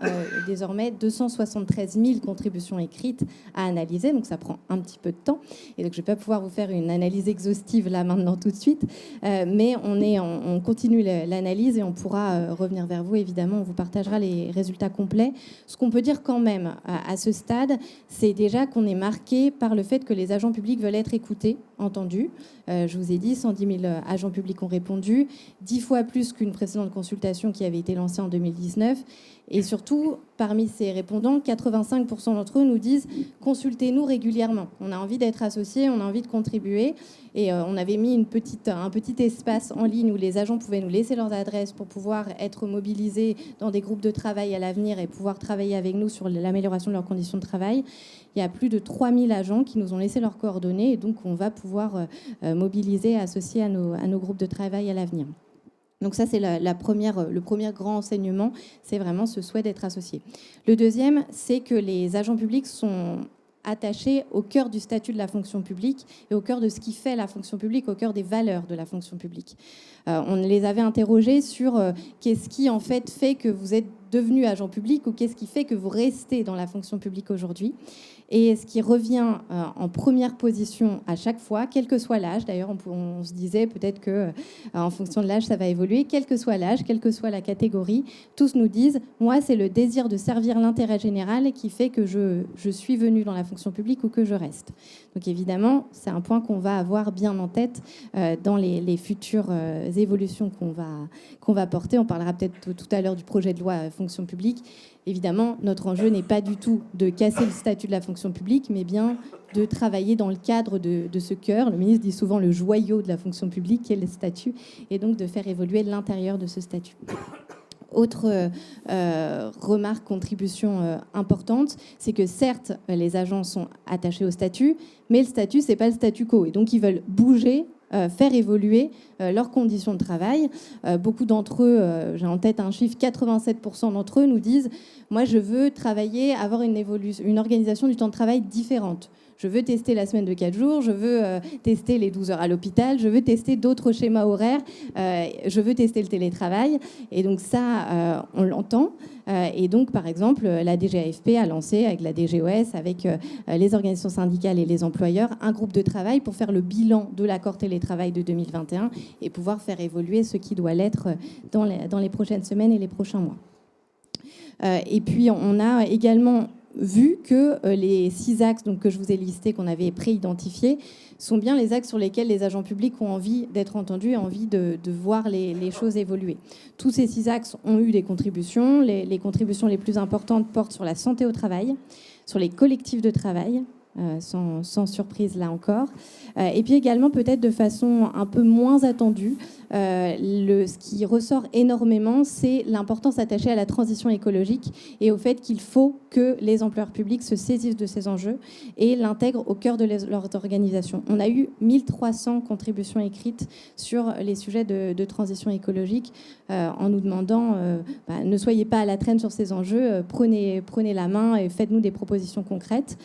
désormais 273 000 contributions écrites à analyser, donc ça prend un petit peu de temps. Et donc je ne vais pas pouvoir vous faire une analyse exhaustive là maintenant tout de suite, mais on continue l'analyse et on pourra revenir vers vous, évidemment, on vous partagera les résultats complets. Ce qu'on peut dire quand même à ce stade, c'est déjà qu'on est marqué par le fait que les agents publics veulent être écoutés, entendus. Je vous ai dit, 110 000 agents publics ont répondu, 10 fois plus qu'une précédente consultation qui avait été lancée en 2019. Et surtout, parmi ces répondants, 85% d'entre eux nous disent « consultez-nous régulièrement ». On a envie d'être associés, on a envie de contribuer. Et on avait mis un petit espace en ligne où les agents pouvaient nous laisser leurs adresses pour pouvoir être mobilisés dans des groupes de travail à l'avenir et pouvoir travailler avec nous sur l'amélioration de leurs conditions de travail. Il y a plus de 3000 agents qui nous ont laissé leurs coordonnées et donc on va pouvoir mobiliser, associer à nos groupes de travail à l'avenir. Donc ça, c'est le premier grand enseignement, c'est vraiment ce souhait d'être associé. Le deuxième, c'est que les agents publics sont attachés au cœur du statut de la fonction publique et au cœur de ce qui fait la fonction publique, au cœur des valeurs de la fonction publique. On les avait interrogés sur qu'est-ce qui en fait que vous êtes devenu agent public ou qu'est-ce qui fait que vous restez dans la fonction publique aujourd'hui. Et ce qui revient en première position à chaque fois, quel que soit l'âge, d'ailleurs on se disait peut-être qu'en fonction de l'âge ça va évoluer, quel que soit l'âge, quelle que soit la catégorie, tous nous disent « moi c'est le désir de servir l'intérêt général qui fait que je suis venu dans la fonction publique ou que je reste ». Donc évidemment, c'est un point qu'on va avoir bien en tête dans les futures évolutions qu'on va porter. On parlera peut-être tout à l'heure du projet de loi fonction publique. Évidemment, notre enjeu n'est pas du tout de casser le statut de la fonction publique, mais bien de travailler dans le cadre de ce cœur. Le ministre dit souvent le joyau de la fonction publique, qui est le statut, et donc de faire évoluer l'intérieur de ce statut. Autre remarque, contribution importante, c'est que certes, les agents sont attachés au statut, mais le statut, c'est pas le statu quo. Et donc, ils veulent bouger, faire évoluer leurs conditions de travail. Beaucoup d'entre eux, j'ai en tête un chiffre, 87% d'entre eux nous disent « moi, je veux travailler, avoir une organisation du temps de travail différente ». Je veux tester la semaine de 4 jours, je veux tester les 12 heures à l'hôpital, je veux tester d'autres schémas horaires, je veux tester le télétravail. Et donc ça, on l'entend. Et donc, par exemple, la DGAFP a lancé avec la DGOS, avec les organisations syndicales et les employeurs, un groupe de travail pour faire le bilan de l'accord télétravail de 2021 et pouvoir faire évoluer ce qui doit l'être dans les prochaines semaines et les prochains mois. Et puis, on a également vu que les 6 axes que je vous ai listés, qu'on avait pré-identifiés, sont bien les axes sur lesquels les agents publics ont envie d'être entendus et envie de voir les choses évoluer. Tous ces 6 axes ont eu des contributions. Les contributions les plus importantes portent sur la santé au travail, sur les collectifs de travail, sans surprise là encore. Et puis également, peut-être de façon un peu moins attendue, ce qui ressort énormément, c'est l'importance attachée à la transition écologique et au fait qu'il faut que les employeurs publics se saisissent de ces enjeux et l'intègrent au cœur de leurs organisations. On a eu 1300 contributions écrites sur les sujets de transition écologique en nous demandant ne soyez pas à la traîne sur ces enjeux, prenez la main et faites-nous des propositions concrètes.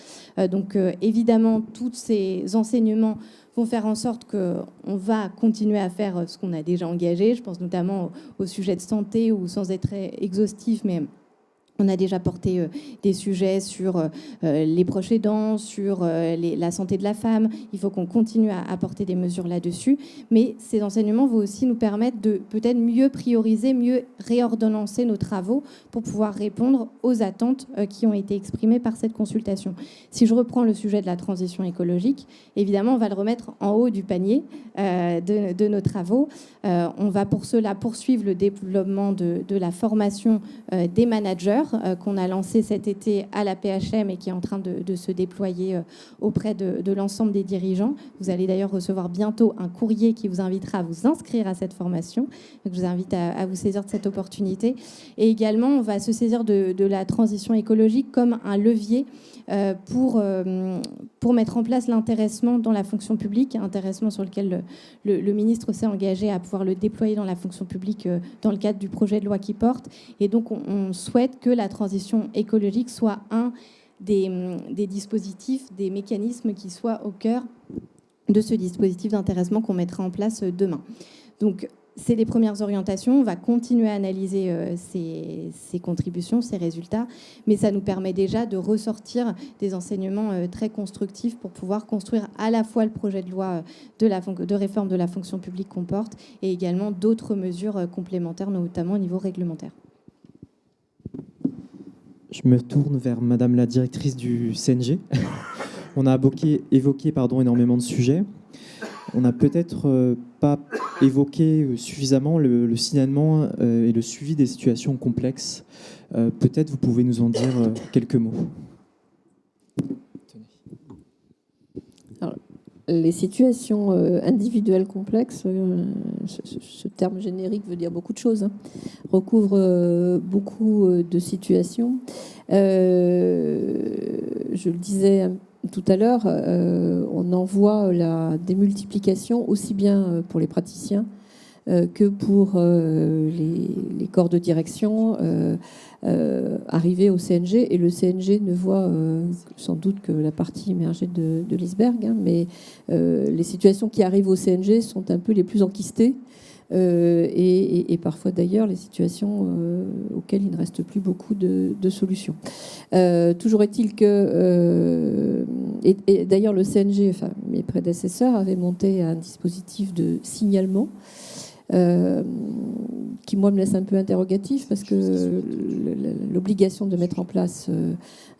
Donc évidemment, tous ces enseignements vont faire en sorte qu'on va continuer à faire ce qu'on a déjà engagé. Je pense notamment au sujet de santé, ou sans être très exhaustif, mais on a déjà porté des sujets sur les proches aidants, sur la santé de la femme. Il faut qu'on continue à porter des mesures là-dessus. Mais ces enseignements vont aussi nous permettre de peut-être mieux prioriser, mieux réordonnancer nos travaux pour pouvoir répondre aux attentes qui ont été exprimées par cette consultation. Si je reprends le sujet de la transition écologique, évidemment, on va le remettre en haut du panier de nos travaux. On va pour cela poursuivre le développement de la formation des managers qu'on a lancé cet été à la PHM et qui est en train de se déployer auprès de l'ensemble des dirigeants. Vous allez d'ailleurs recevoir bientôt un courrier qui vous invitera à vous inscrire à cette formation. Donc je vous invite à vous saisir de cette opportunité. Et également, on va se saisir de la transition écologique comme un levier pour mettre en place l'intéressement dans la fonction publique, intéressement sur lequel le ministre s'est engagé à pouvoir le déployer dans la fonction publique dans le cadre du projet de loi qu'il porte. Et donc, on souhaite que la transition écologique soit un des dispositifs, des mécanismes qui soient au cœur de ce dispositif d'intéressement qu'on mettra en place demain. Donc, c'est les premières orientations. On va continuer à analyser ces contributions, ces résultats, mais ça nous permet déjà de ressortir des enseignements très constructifs pour pouvoir construire à la fois le projet de loi de réforme de la fonction publique qu'on porte et également d'autres mesures complémentaires, notamment au niveau réglementaire. Je me tourne vers Madame la directrice du CNG. On a évoqué énormément de sujets. On n'a peut-être pas évoqué suffisamment le signalement et le suivi des situations complexes. Peut-être vous pouvez nous en dire quelques mots. Alors, les situations individuelles complexes, ce terme générique veut dire beaucoup de choses, recouvre beaucoup de situations. Je le disais tout à l'heure, on en voit la démultiplication aussi bien pour les praticiens que pour les corps de direction arrivés au CNG. Et le CNG ne voit sans doute que la partie immergée de l'iceberg, mais les situations qui arrivent au CNG sont un peu les plus enquistées. Et parfois d'ailleurs les situations auxquelles il ne reste plus beaucoup de solutions. Toujours est-il que, et d'ailleurs le CNG, enfin mes prédécesseurs avaient monté un dispositif de signalement qui moi me laisse un peu interrogatif parce que l'obligation de mettre en place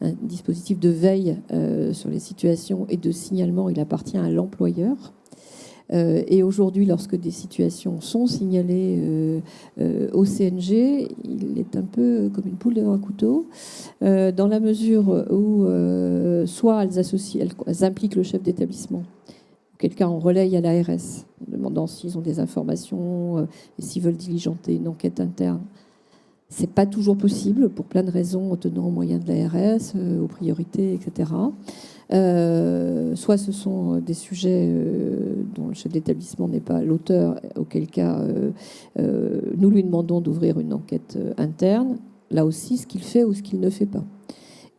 un dispositif de veille sur les situations et de signalement, il appartient à l'employeur. Et aujourd'hui, lorsque des situations sont signalées au CNG, il est un peu comme une poule devant un couteau, dans la mesure où soit elles impliquent le chef d'établissement, auquel cas on relaye à l'ARS, en demandant s'ils ont des informations et s'ils veulent diligenter une enquête interne. C'est pas toujours possible pour plein de raisons, tenant aux moyens de l'ARS, aux priorités, etc. Soit ce sont des sujets dont le chef d'établissement n'est pas l'auteur, auquel cas nous lui demandons d'ouvrir une enquête interne, là aussi ce qu'il fait ou ce qu'il ne fait pas.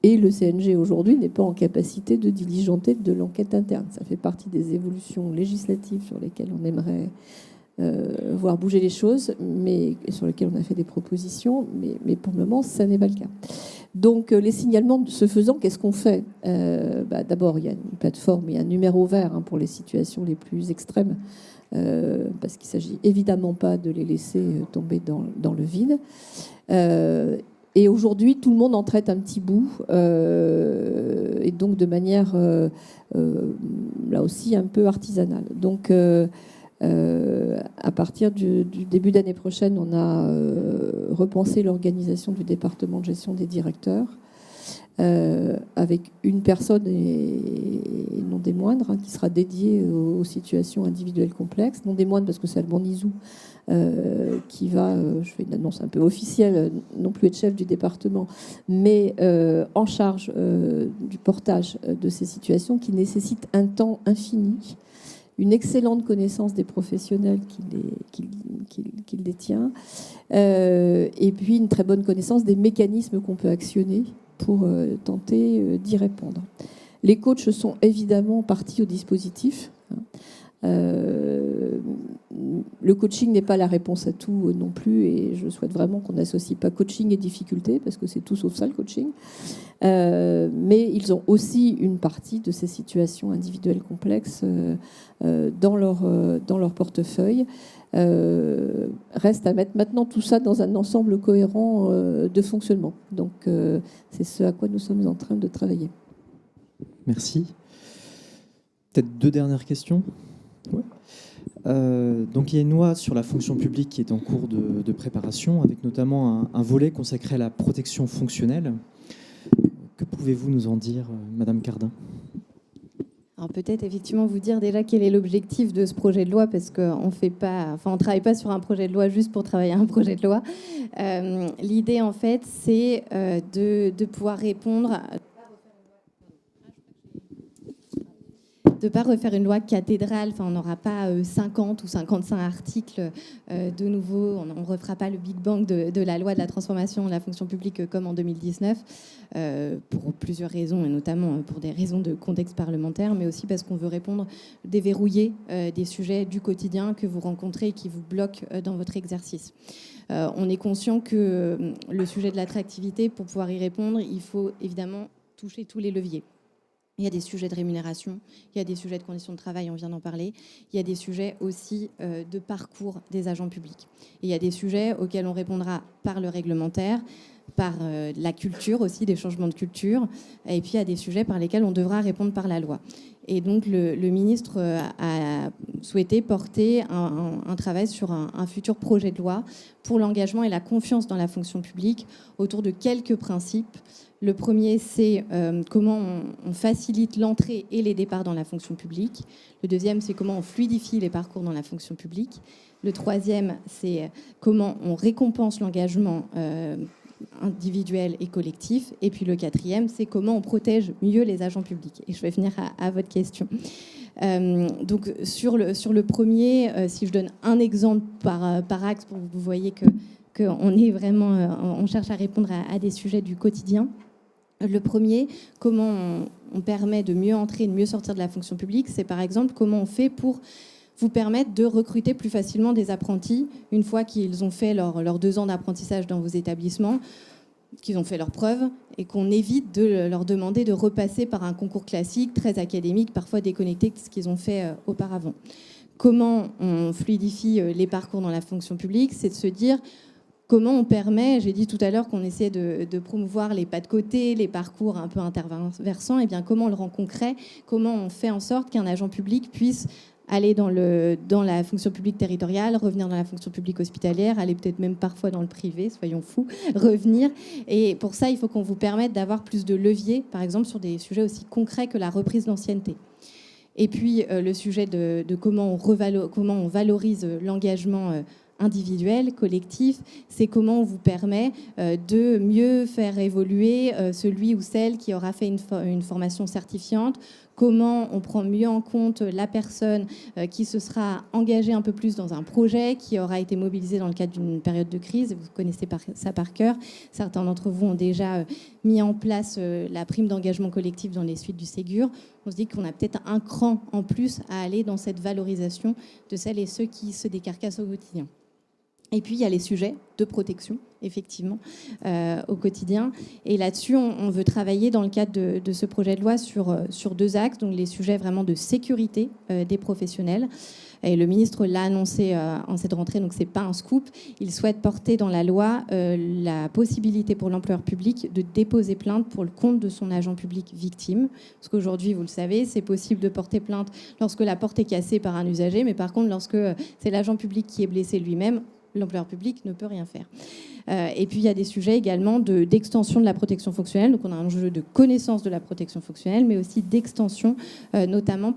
Et le CNG aujourd'hui n'est pas en capacité de diligenter de l'enquête interne. Ça fait partie des évolutions législatives sur lesquelles on aimerait voir bouger les choses, mais sur lesquelles on a fait des propositions, mais pour le moment, ça n'est pas le cas. Donc, les signalements se faisant, qu'est-ce qu'on fait ? D'abord, il y a une plateforme, il y a un numéro vert pour les situations les plus extrêmes, parce qu'il ne s'agit évidemment pas de les laisser tomber dans le vide. Et aujourd'hui, tout le monde en traite un petit bout, et donc de manière, là aussi, un peu artisanale. Donc, à partir du début d'année prochaine, on a repensé l'organisation du département de gestion des directeurs avec une personne, et non des moindres, qui sera dédiée aux situations individuelles complexes. Non des moindres parce que c'est Alban Nizou qui va, je fais une annonce un peu officielle, non plus être chef du département, mais en charge du portage de ces situations qui nécessitent un temps infini, une excellente connaissance des professionnels qu'il détient, et puis une très bonne connaissance des mécanismes qu'on peut actionner pour tenter d'y répondre. Les coachs sont évidemment partis au dispositif. Le coaching n'est pas la réponse à tout non plus, et je souhaite vraiment qu'on n'associe pas coaching et difficulté, parce que c'est tout sauf ça le coaching. Mais ils ont aussi une partie de ces situations individuelles complexes dans leur portefeuille. Reste à mettre maintenant tout ça dans un ensemble cohérent de fonctionnement. Donc c'est ce à quoi nous sommes en train de travailler. Merci. Peut-être 2 dernières questions. Ouais. Donc il y a une loi sur la fonction publique qui est en cours de préparation, avec notamment un volet consacré à la protection fonctionnelle. Que pouvez-vous nous en dire, Madame Cardin ? Alors peut-être effectivement vous dire déjà quel est l'objectif de ce projet de loi, parce qu'on ne travaille pas sur un projet de loi juste pour travailler un projet de loi. L'idée en fait c'est de pouvoir répondre, de ne pas refaire une loi cathédrale. Enfin, on n'aura pas 50 ou 55 articles de nouveau. On ne refera pas le Big Bang de la loi de la transformation de la fonction publique comme en 2019, pour plusieurs raisons, et notamment pour des raisons de contexte parlementaire, mais aussi parce qu'on veut répondre, déverrouiller des sujets du quotidien que vous rencontrez et qui vous bloquent dans votre exercice. On est conscient que le sujet de l'attractivité, pour pouvoir y répondre, il faut évidemment toucher tous les leviers. Il y a des sujets de rémunération, il y a des sujets de conditions de travail, on vient d'en parler. Il y a des sujets aussi de parcours des agents publics. Et il y a des sujets auxquels on répondra par le réglementaire, par la culture aussi, des changements de culture. Et puis il y a des sujets par lesquels on devra répondre par la loi. Et donc le ministre a souhaité porter un travail sur un futur projet de loi pour l'engagement et la confiance dans la fonction publique autour de quelques principes. Le premier, c'est comment on facilite l'entrée et les départs dans la fonction publique. Le deuxième, c'est comment on fluidifie les parcours dans la fonction publique. Le troisième, c'est comment on récompense l'engagement individuel et collectif. Et puis le quatrième, c'est comment on protège mieux les agents publics. Et je vais venir à votre question. Donc sur le premier, si je donne un exemple par axe, pour que vous voyez qu'on est vraiment, on cherche à répondre à des sujets du quotidien. Le premier, comment on permet de mieux entrer, de mieux sortir de la fonction publique, c'est par exemple comment on fait pour vous permettre de recruter plus facilement des apprentis une fois qu'ils ont fait leurs 2 ans d'apprentissage dans vos établissements, qu'ils ont fait leurs preuves, et qu'on évite de leur demander de repasser par un concours classique, très académique, parfois déconnecté de ce qu'ils ont fait auparavant. Comment on fluidifie les parcours dans la fonction publique, c'est de se dire comment on permet, j'ai dit tout à l'heure qu'on essaie de promouvoir les pas de côté, les parcours un peu interversants, et bien comment on le rend concret, comment on fait en sorte qu'un agent public puisse aller dans la fonction publique territoriale, revenir dans la fonction publique hospitalière, aller peut-être même parfois dans le privé, soyons fous, revenir. Et pour ça, il faut qu'on vous permette d'avoir plus de leviers, par exemple sur des sujets aussi concrets que la reprise d'ancienneté. Et puis le sujet de comment on valorise l'engagement individuel, collectif, c'est comment on vous permet de mieux faire évoluer celui ou celle qui aura fait une formation certifiante, comment on prend mieux en compte la personne qui se sera engagée un peu plus dans un projet, qui aura été mobilisée dans le cadre d'une période de crise. Vous connaissez ça par cœur. Certains d'entre vous ont déjà mis en place la prime d'engagement collectif dans les suites du Ségur. On se dit qu'on a peut-être un cran en plus à aller dans cette valorisation de celles et ceux qui se décarcassent au quotidien. Et puis, il y a les sujets de protection, effectivement, au quotidien. Et là-dessus, on veut travailler dans le cadre de ce projet de loi sur 2 axes, donc les sujets vraiment de sécurité des professionnels. Et le ministre l'a annoncé en cette rentrée, donc ce n'est pas un scoop. Il souhaite porter dans la loi la possibilité pour l'employeur public de déposer plainte pour le compte de son agent public victime. Parce qu'aujourd'hui, vous le savez, c'est possible de porter plainte lorsque la porte est cassée par un usager, mais par contre, lorsque c'est l'agent public qui est blessé lui-même, l'employeur public ne peut rien faire. Et puis, il y a des sujets également d'extension de la protection fonctionnelle. Donc, on a un enjeu de connaissance de la protection fonctionnelle, mais aussi d'extension, notamment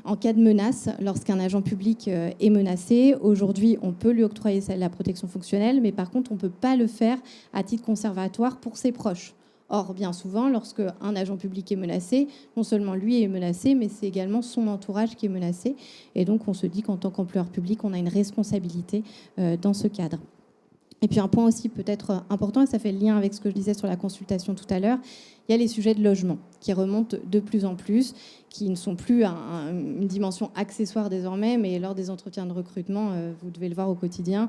en cas de menace, lorsqu'un agent public est menacé. Aujourd'hui, on peut lui octroyer la protection fonctionnelle, mais par contre, on ne peut pas le faire à titre conservatoire pour ses proches. Or, bien souvent, lorsque un agent public est menacé, non seulement lui est menacé, mais c'est également son entourage qui est menacé. Et donc, on se dit qu'en tant qu'employeur public, on a une responsabilité dans ce cadre. Et puis un point aussi peut-être important, et ça fait le lien avec ce que je disais sur la consultation tout à l'heure, il y a les sujets de logement qui remontent de plus en plus, qui ne sont plus une dimension accessoire désormais, mais lors des entretiens de recrutement, vous devez le voir au quotidien,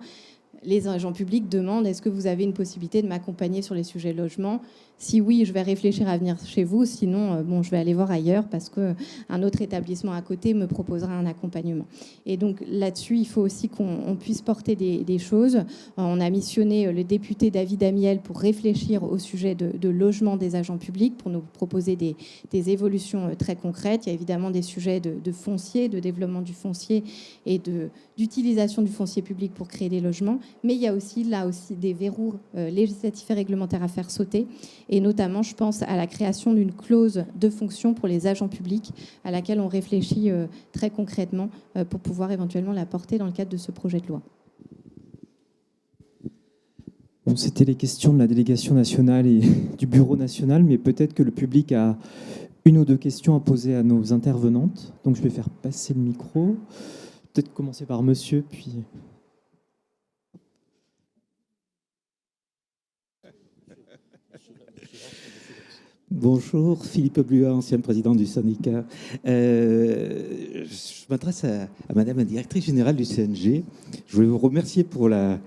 les agents publics demandent: est-ce que vous avez une possibilité de m'accompagner sur les sujets logement? Si oui, je vais réfléchir à venir chez vous. Sinon, je vais aller voir ailleurs parce qu'un autre établissement à côté me proposera un accompagnement. Et donc là-dessus, il faut aussi qu'on puisse porter des choses. On a missionné le député David Amiel pour réfléchir au sujet de logement des agents publics, pour nous proposer des évolutions très concrètes. Il y a évidemment des sujets de foncier, de développement du foncier et d'utilisation du foncier public pour créer des logements. Mais il y a aussi des verrous législatifs et réglementaires à faire sauter. Et notamment, je pense à la création d'une clause de fonction pour les agents publics, à laquelle on réfléchit très concrètement pour pouvoir éventuellement la porter dans le cadre de ce projet de loi. Bon, c'était les questions de la délégation nationale et du bureau national, mais peut-être que le public a une ou deux questions à poser à nos intervenantes. Donc je vais faire passer le micro. Peut-être commencer par monsieur, puis... Bonjour, Philippe Bluat, ancien président du syndicat. Je m'adresse à Madame la directrice générale du CNG. Je voulais vous remercier pour le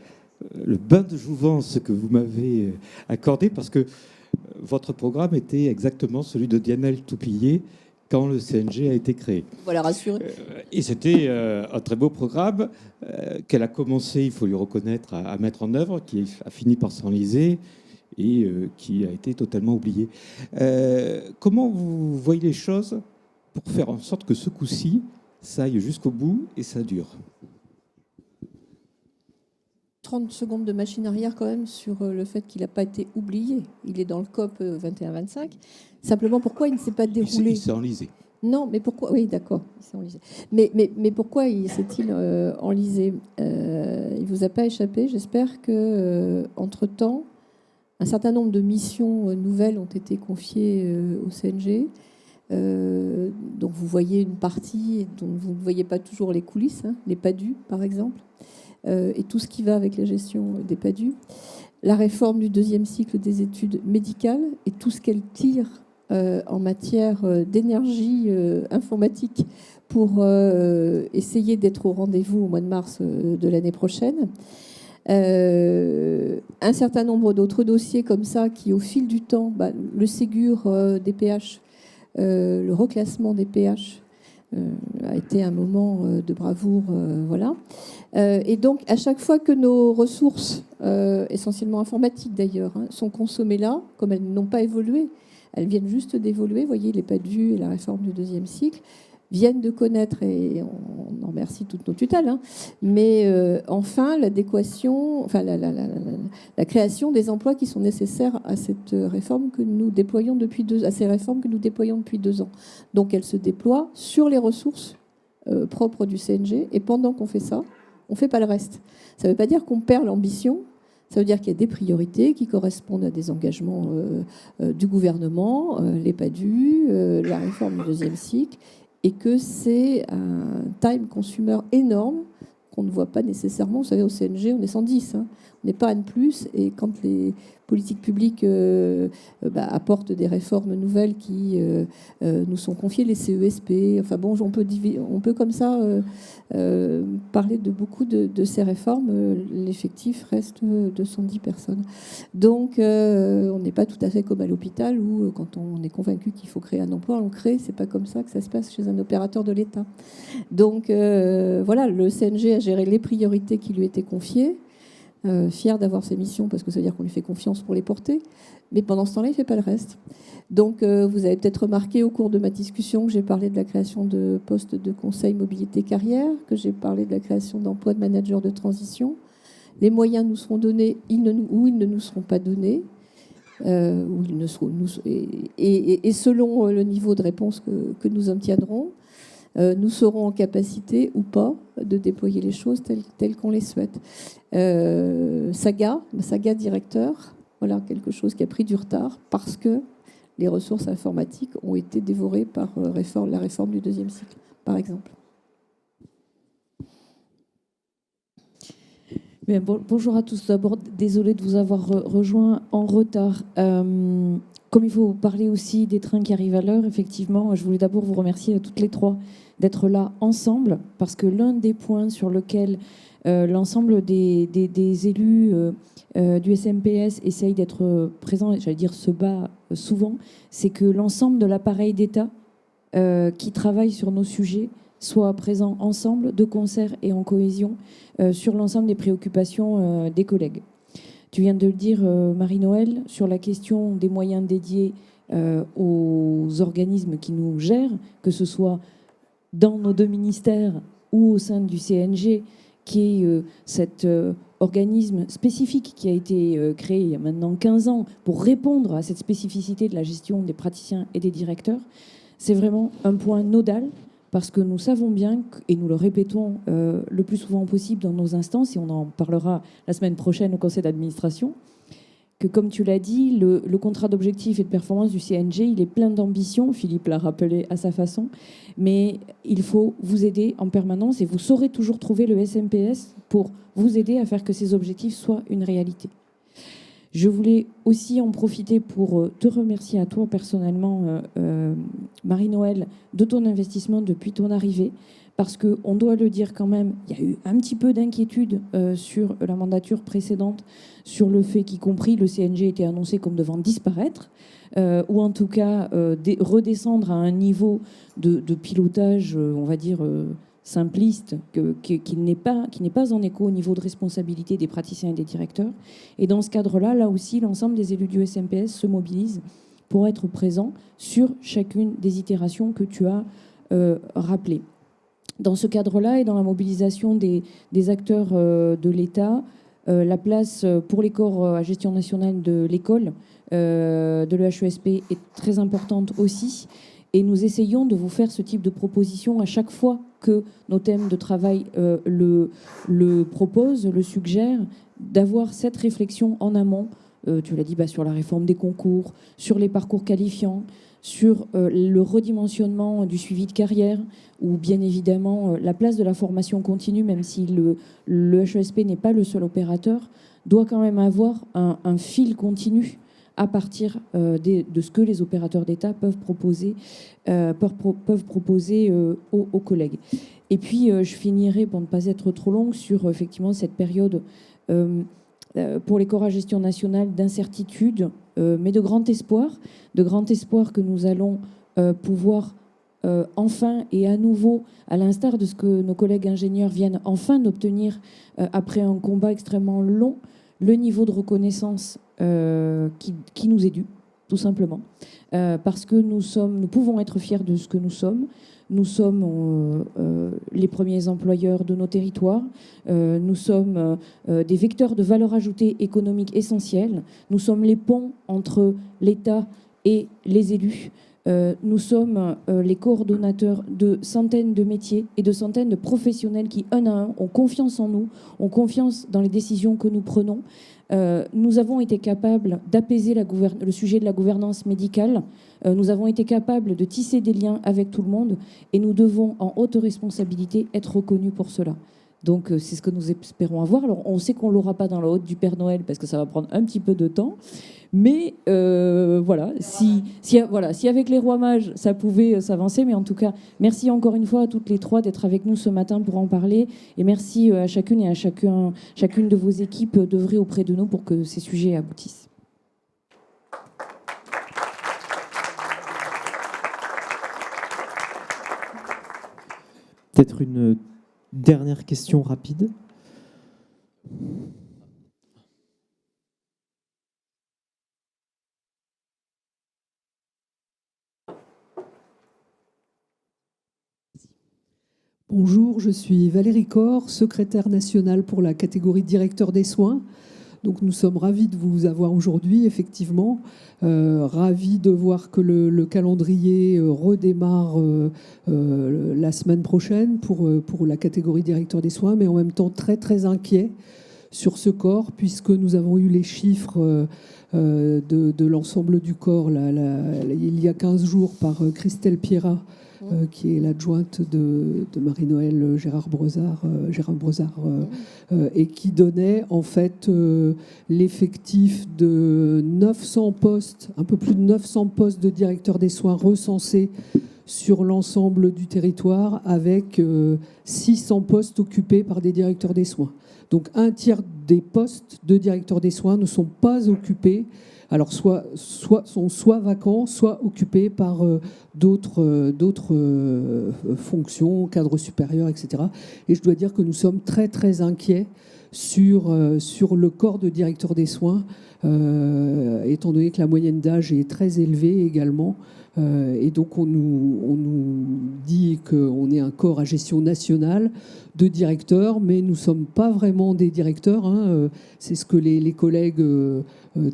bain de jouvence que vous m'avez accordé, parce que votre programme était exactement celui de Dianel Toupillier quand le CNG a été créé. Voilà, rassuré. Et c'était un très beau programme qu'elle a commencé, il faut lui reconnaître, à mettre en œuvre, qui a fini par s'enliser et qui a été totalement oublié. Comment vous voyez les choses pour faire en sorte que ce coup-ci, ça aille jusqu'au bout et ça dure? 30 secondes de machine arrière quand même sur le fait qu'il n'a pas été oublié. Il est dans le COP 21-25. Simplement, pourquoi il ne s'est pas déroulé? Il s'est enlisé. Non, mais pourquoi? Oui, d'accord, il s'est enlisé. Mais pourquoi s'est-il enlisé? Il ne vous a pas échappé. J'espère qu'entre-temps, un certain nombre de missions nouvelles ont été confiées au CNG, dont vous voyez une partie et dont vous ne voyez pas toujours les coulisses, les PADU par exemple, et tout ce qui va avec la gestion des PADU. La réforme du deuxième cycle des études médicales et tout ce qu'elle tire en matière d'énergie informatique pour essayer d'être au rendez-vous au mois de mars de l'année prochaine. Un certain nombre d'autres dossiers comme ça qui, au fil du temps, le Ségur des PH, le reclassement des PH a été un moment de bravoure, voilà. Et donc, à chaque fois que nos ressources, essentiellement informatiques d'ailleurs, sont consommées là, comme elles n'ont pas évolué, elles viennent juste d'évoluer, vous voyez, les PADU et la réforme du deuxième cycle, viennent de connaître, et on en remercie toutes nos tutelles, mais enfin l'adéquation, enfin la création des emplois qui sont nécessaires à cette réforme que nous déployons depuis à ces réformes que nous déployons depuis 2 ans. Donc elles se déploient sur les ressources propres du CNG, et pendant qu'on fait ça, on ne fait pas le reste. Ça ne veut pas dire qu'on perd l'ambition. Ça veut dire qu'il y a des priorités qui correspondent à des engagements du gouvernement, les PADU, la réforme du deuxième cycle, et que c'est un time consumer énorme qu'on ne voit pas nécessairement. Vous savez, au CNG, on est 110. On n'est pas N+, et quand les politiques publiques apportent des réformes nouvelles qui nous sont confiées, les CESP, enfin bon, on peut comme ça parler de beaucoup de ces réformes. L'effectif reste de 110 personnes. Donc, on n'est pas tout à fait comme à l'hôpital où, quand on est convaincu qu'il faut créer un emploi, on le crée. C'est pas comme ça que ça se passe chez un opérateur de l'État. Donc, voilà, le CNG a géré les priorités qui lui étaient confiées. Fier d'avoir ces missions parce que ça veut dire qu'on lui fait confiance pour les porter, mais pendant ce temps-là, il ne fait pas le reste. Donc, vous avez peut-être remarqué au cours de ma discussion que j'ai parlé de la création de postes de conseil mobilité carrière, que j'ai parlé de la création d'emplois de managers de transition, les moyens nous seront donnés ou ils ne nous seront pas donnés, et selon le niveau de réponse que nous obtiendrons, nous serons en capacité ou pas de déployer les choses telles qu'on les souhaite. Saga directeur, voilà quelque chose qui a pris du retard parce que les ressources informatiques ont été dévorées par la réforme du deuxième cycle, par exemple. Bien, bonjour à tous. D'abord, désolée de vous avoir rejoint en retard. Comme il faut parler aussi des trains qui arrivent à l'heure, effectivement, je voulais d'abord vous remercier à toutes les trois d'être là ensemble, parce que l'un des points sur lequel l'ensemble des élus du SNPS essayent d'être présents, j'allais dire se bat souvent, c'est que l'ensemble de l'appareil d'État qui travaille sur nos sujets soit présent ensemble, de concert et en cohésion, sur l'ensemble des préoccupations des collègues. Tu viens de le dire, Marie-Noëlle, sur la question des moyens dédiés aux organismes qui nous gèrent, que ce soit dans nos deux ministères ou au sein du CNG, qui est cet organisme spécifique qui a été créé il y a maintenant 15 ans pour répondre à cette spécificité de la gestion des praticiens et des directeurs. C'est vraiment un point nodal, parce que nous savons bien, et nous le répétons le plus souvent possible dans nos instances, et on en parlera la semaine prochaine au conseil d'administration, que comme tu l'as dit, le contrat d'objectifs et de performance du CNG, il est plein d'ambition, Philippe l'a rappelé à sa façon, mais il faut vous aider en permanence, et vous saurez toujours trouver le SNPS pour vous aider à faire que ces objectifs soient une réalité. Je voulais aussi en profiter pour te remercier à toi personnellement, Marie-Noëlle, de ton investissement depuis ton arrivée, parce qu'on doit le dire quand même, il y a eu un petit peu d'inquiétude sur la mandature précédente, sur le fait qu'y compris le CNG était annoncé comme devant disparaître, ou en tout cas redescendre à un niveau de pilotage, on va dire, simpliste, qui n'est pas en écho au niveau de responsabilité des praticiens et des directeurs. Et dans ce cadre-là, là aussi, l'ensemble des élus du SNPS se mobilisent pour être présents sur chacune des itérations que tu as rappelées. Dans ce cadre-là et dans la mobilisation des acteurs de l'État, la place pour les corps à gestion nationale de l'école, de l'EHESP, est très importante aussi. Et nous essayons de vous faire ce type de proposition à chaque fois que nos thèmes de travail le proposent, le suggèrent, d'avoir cette réflexion en amont. Tu l'as dit, sur la réforme des concours, sur les parcours qualifiants, sur le redimensionnement du suivi de carrière, ou bien évidemment la place de la formation continue, même si le HESP n'est pas le seul opérateur, doit quand même avoir un fil continu à partir de ce que les opérateurs d'État peuvent proposer, aux collègues. Et puis, je finirai, pour ne pas être trop longue, sur effectivement cette période pour les corps à gestion nationale d'incertitude, mais de grand espoir que nous allons pouvoir enfin et à nouveau, à l'instar de ce que nos collègues ingénieurs viennent enfin d'obtenir après un combat extrêmement long, le niveau de reconnaissance qui nous est dû, tout simplement. Parce que nous pouvons être fiers de ce que nous sommes. Nous sommes les premiers employeurs de nos territoires. Nous sommes des vecteurs de valeur ajoutée économique essentielle. Nous sommes les ponts entre l'État et les élus. Nous sommes les coordonnateurs de centaines de métiers et de centaines de professionnels qui, un à un, ont confiance en nous, ont confiance dans les décisions que nous prenons. Nous avons été capables d'apaiser le sujet de la gouvernance médicale. Nous avons été capables de tisser des liens avec tout le monde et nous devons, en haute responsabilité, être reconnus pour cela. Donc, c'est ce que nous espérons avoir. Alors, on sait qu'on ne l'aura pas dans la haute du Père Noël parce que ça va prendre un petit peu de temps. Mais voilà, si avec les rois mages, ça pouvait s'avancer. Mais en tout cas, merci encore une fois à toutes les trois d'être avec nous ce matin pour en parler. Et merci à chacune et à chacune de vos équipes d'œuvrer auprès de nous pour que ces sujets aboutissent. Peut-être une dernière question rapide. Bonjour, je suis Valérie Corr, secrétaire nationale pour la catégorie directeur des soins. Donc nous sommes ravis de vous avoir aujourd'hui, effectivement. Ravis de voir que le calendrier redémarre la semaine prochaine pour la catégorie directeur des soins, mais en même temps très très inquiet sur ce corps, puisque nous avons eu les chiffres de l'ensemble du corps il y a 15 jours par Christelle Pierrat, qui est l'adjointe de Marie-Noëlle Gérard Brezard, et qui donnait en fait l'effectif de 900 postes, un peu plus de 900 postes de directeurs des soins recensés sur l'ensemble du territoire, avec 600 postes occupés par des directeurs des soins. Donc un tiers des postes de directeurs des soins ne sont pas occupés, alors sont soit vacants, soit occupés par d'autres fonctions, cadres supérieurs, etc. Et je dois dire que nous sommes très très inquiets sur le corps de directeur des soins, étant donné que la moyenne d'âge est très élevée également. Et donc on nous dit qu'on est un corps à gestion nationale de directeurs, mais nous ne sommes pas vraiment des directeurs. C'est ce que les collègues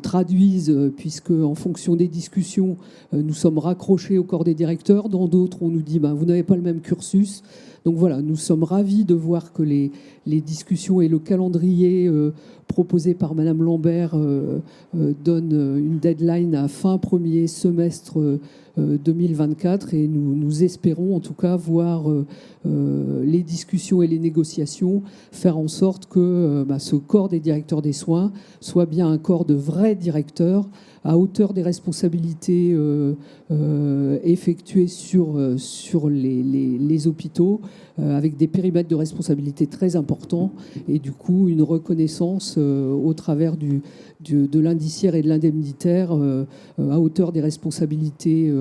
traduisent, puisque en fonction des discussions, nous sommes raccrochés au corps des directeurs. Dans d'autres, on nous dit vous n'avez pas le même cursus. Donc voilà, nous sommes ravis de voir que les discussions et le calendrier proposé par Madame Lambert donnent une deadline à fin premier semestre 2024, et nous espérons en tout cas voir les discussions et les négociations faire en sorte que ce corps des directeurs des soins soit bien un corps de vrais directeurs à hauteur des responsabilités effectuées sur les hôpitaux, avec des périmètres de responsabilité très importants, et du coup une reconnaissance au travers de l'indiciaire et de l'indemnitaire à hauteur des responsabilités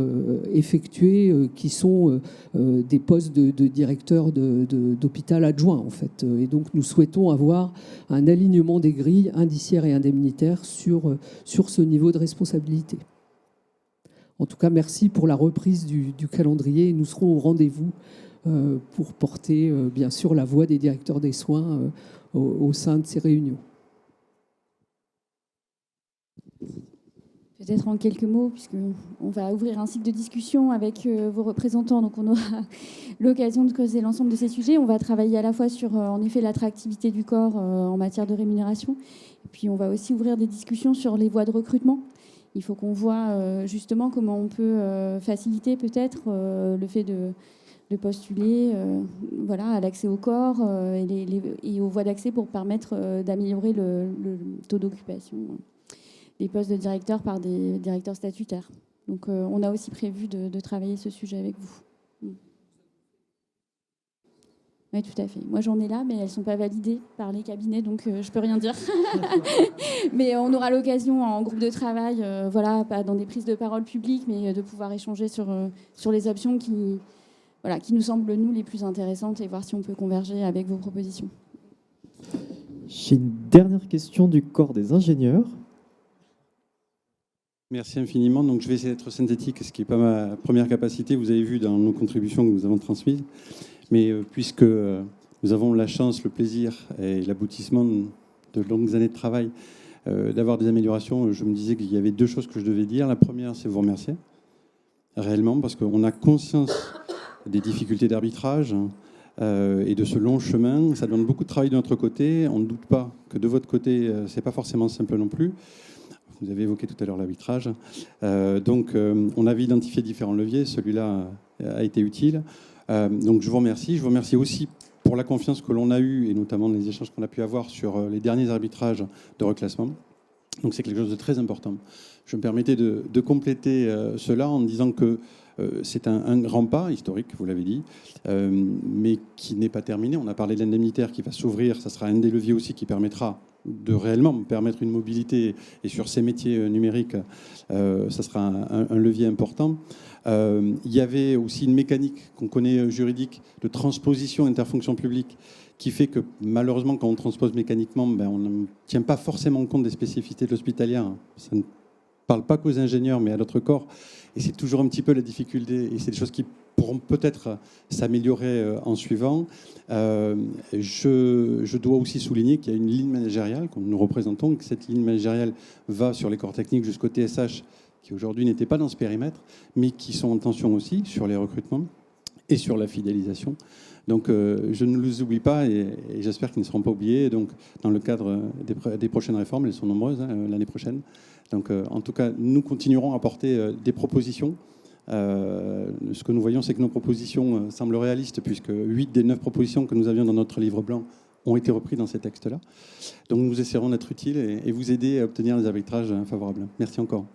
effectuées, qui sont des postes de directeur d'hôpital adjoint en fait. Et donc nous souhaitons avoir un alignement des grilles indiciaires et indemnitaires sur ce niveau de responsabilité. En tout cas, merci pour la reprise du calendrier. Nous serons au rendez-vous pour porter bien sûr la voix des directeurs des soins au sein de ces réunions. Peut-être en quelques mots, puisqu'on va ouvrir un cycle de discussion avec vos représentants, donc on aura l'occasion de creuser l'ensemble de ces sujets. On va travailler à la fois sur, en effet, l'attractivité du corps en matière de rémunération, et puis on va aussi ouvrir des discussions sur les voies de recrutement. Il faut qu'on voit justement comment on peut faciliter peut-être le fait de postuler à l'accès au corps et aux voies d'accès pour permettre d'améliorer le taux d'occupation des postes de directeurs par des directeurs statutaires. Donc on a aussi prévu de travailler ce sujet avec vous. Oui, tout à fait. Moi, j'en ai là, mais elles ne sont pas validées par les cabinets, donc je ne peux rien dire. Mais on aura l'occasion, en groupe de travail, pas dans des prises de parole publiques, mais de pouvoir échanger sur les options qui nous semblent, nous, les plus intéressantes, et voir si on peut converger avec vos propositions. J'ai une dernière question du corps des ingénieurs. Merci infiniment. Donc, je vais essayer d'être synthétique, ce qui n'est pas ma première capacité. Vous avez vu dans nos contributions que nous avons transmises. Mais puisque nous avons la chance, le plaisir et l'aboutissement de longues années de travail d'avoir des améliorations, je me disais qu'il y avait deux choses que je devais dire. La première, c'est vous remercier, réellement, parce qu'on a conscience des difficultés d'arbitrage et de ce long chemin. Ça demande beaucoup de travail de notre côté. On ne doute pas que de votre côté, ce n'est pas forcément simple non plus. Vous avez évoqué tout à l'heure l'arbitrage. Donc, on avait identifié différents leviers. Celui-là a été utile. Donc, je vous remercie. Je vous remercie aussi pour la confiance que l'on a eue, et notamment les échanges qu'on a pu avoir sur les derniers arbitrages de reclassement. Donc, c'est quelque chose de très important. Je me permettais de compléter cela en disant que c'est un grand pas historique, vous l'avez dit, mais qui n'est pas terminé. On a parlé de l'indemnitaire qui va s'ouvrir. Ça sera un des leviers aussi qui permettra de réellement permettre une mobilité. Et sur ces métiers numériques, ça sera un levier important. Il y avait aussi une mécanique qu'on connaît juridique de transposition interfonction publique qui fait que malheureusement, quand on transpose mécaniquement, on ne tient pas forcément compte des spécificités de l'hospitalière. Ça ne parle pas qu'aux ingénieurs, mais à d'autres corps. Et c'est toujours un petit peu la difficulté. Et c'est des choses qui pourront peut-être s'améliorer en suivant. Je dois aussi souligner qu'il y a une ligne managériale que nous représentons, que cette ligne managériale va sur les corps techniques jusqu'au TSH, qui aujourd'hui n'étaient pas dans ce périmètre, mais qui sont en tension aussi sur les recrutements et sur la fidélisation. Donc je ne les oublie pas et j'espère qu'ils ne seront pas oubliés. Donc, dans le cadre des prochaines réformes, elles sont nombreuses l'année prochaine. Donc en tout cas, nous continuerons à apporter des propositions. Ce que nous voyons, c'est que nos propositions semblent réalistes, puisque 8 des 9 propositions que nous avions dans notre livre blanc ont été reprises dans ces textes-là. Donc nous essaierons d'être utiles et vous aider à obtenir des arbitrages favorables. Merci encore.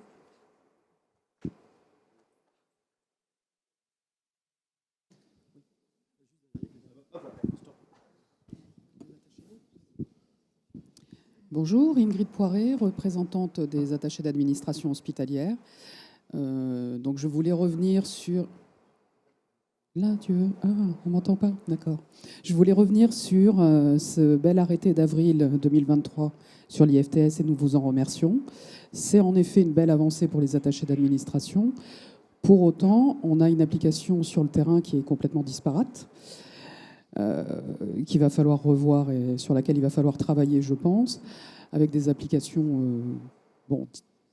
Bonjour, Ingrid Poiré, représentante des attachés d'administration hospitalière. Donc je voulais revenir sur... Là, tu veux... Ah, on m'entend pas? D'accord. Je voulais revenir sur ce bel arrêté d'avril 2023 sur l'IFTS et nous vous en remercions. C'est en effet une belle avancée pour les attachés d'administration. Pour autant, on a une application sur le terrain qui est complètement disparate, qu'il va falloir revoir et sur laquelle il va falloir travailler, je pense, avec des applications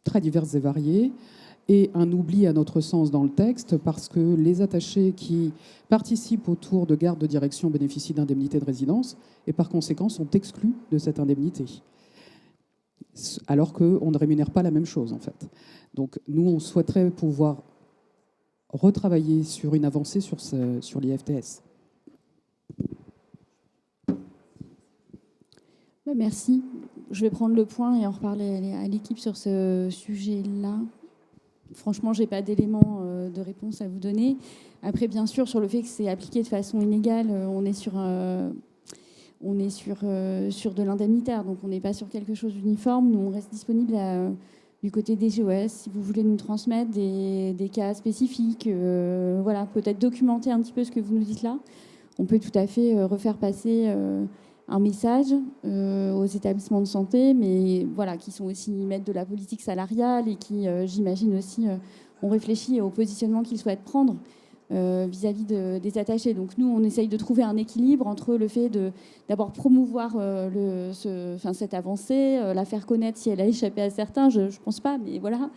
très diverses et variées, et un oubli à notre sens dans le texte, parce que les attachés qui participent au tour de garde de direction bénéficient d'indemnités de résidence et par conséquent sont exclus de cette indemnité, alors qu'on ne rémunère pas la même chose en fait. Donc nous, on souhaiterait pouvoir retravailler sur une avancée sur l'IFTS. Merci. Je vais prendre le point et en reparler à l'équipe sur ce sujet-là. Franchement, je n'ai pas d'éléments de réponse à vous donner. Après, bien sûr, sur le fait que c'est appliqué de façon inégale, on est sur de l'indemnitaire, donc on n'est pas sur quelque chose d'uniforme. Nous, on reste disponible du côté des GOS, si vous voulez nous transmettre des cas spécifiques, voilà, peut-être documenter un petit peu ce que vous nous dites là. On peut tout à fait refaire passer un message aux établissements de santé, mais voilà, qui sont aussi maîtres de la politique salariale et qui, j'imagine aussi, ont réfléchi au positionnement qu'ils souhaitent prendre vis-à-vis des attachés. Donc nous, on essaye de trouver un équilibre entre le fait d'abord promouvoir cette avancée, la faire connaître si elle a échappé à certains, je ne pense pas, mais voilà.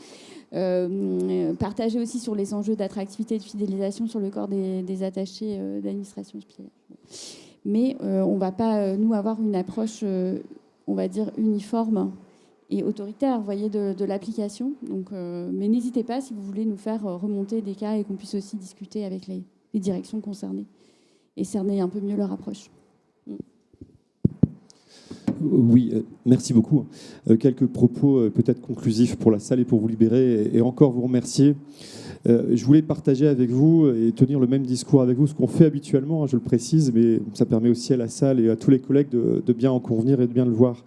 Partager aussi sur les enjeux d'attractivité et de fidélisation sur le corps des attachés d'administration hospitalière. Mais on ne va pas, nous, avoir une approche, on va dire, uniforme et autoritaire, vous voyez, de l'application. Donc, mais n'hésitez pas, si vous voulez nous faire remonter des cas et qu'on puisse aussi discuter avec les directions concernées et cerner un peu mieux leur approche. Oui, merci beaucoup. Quelques propos peut-être conclusifs pour la salle et pour vous libérer et encore vous remercier. Je voulais partager avec vous et tenir le même discours avec vous, ce qu'on fait habituellement, je le précise, mais ça permet aussi à la salle et à tous les collègues de bien en convenir et de bien le voir.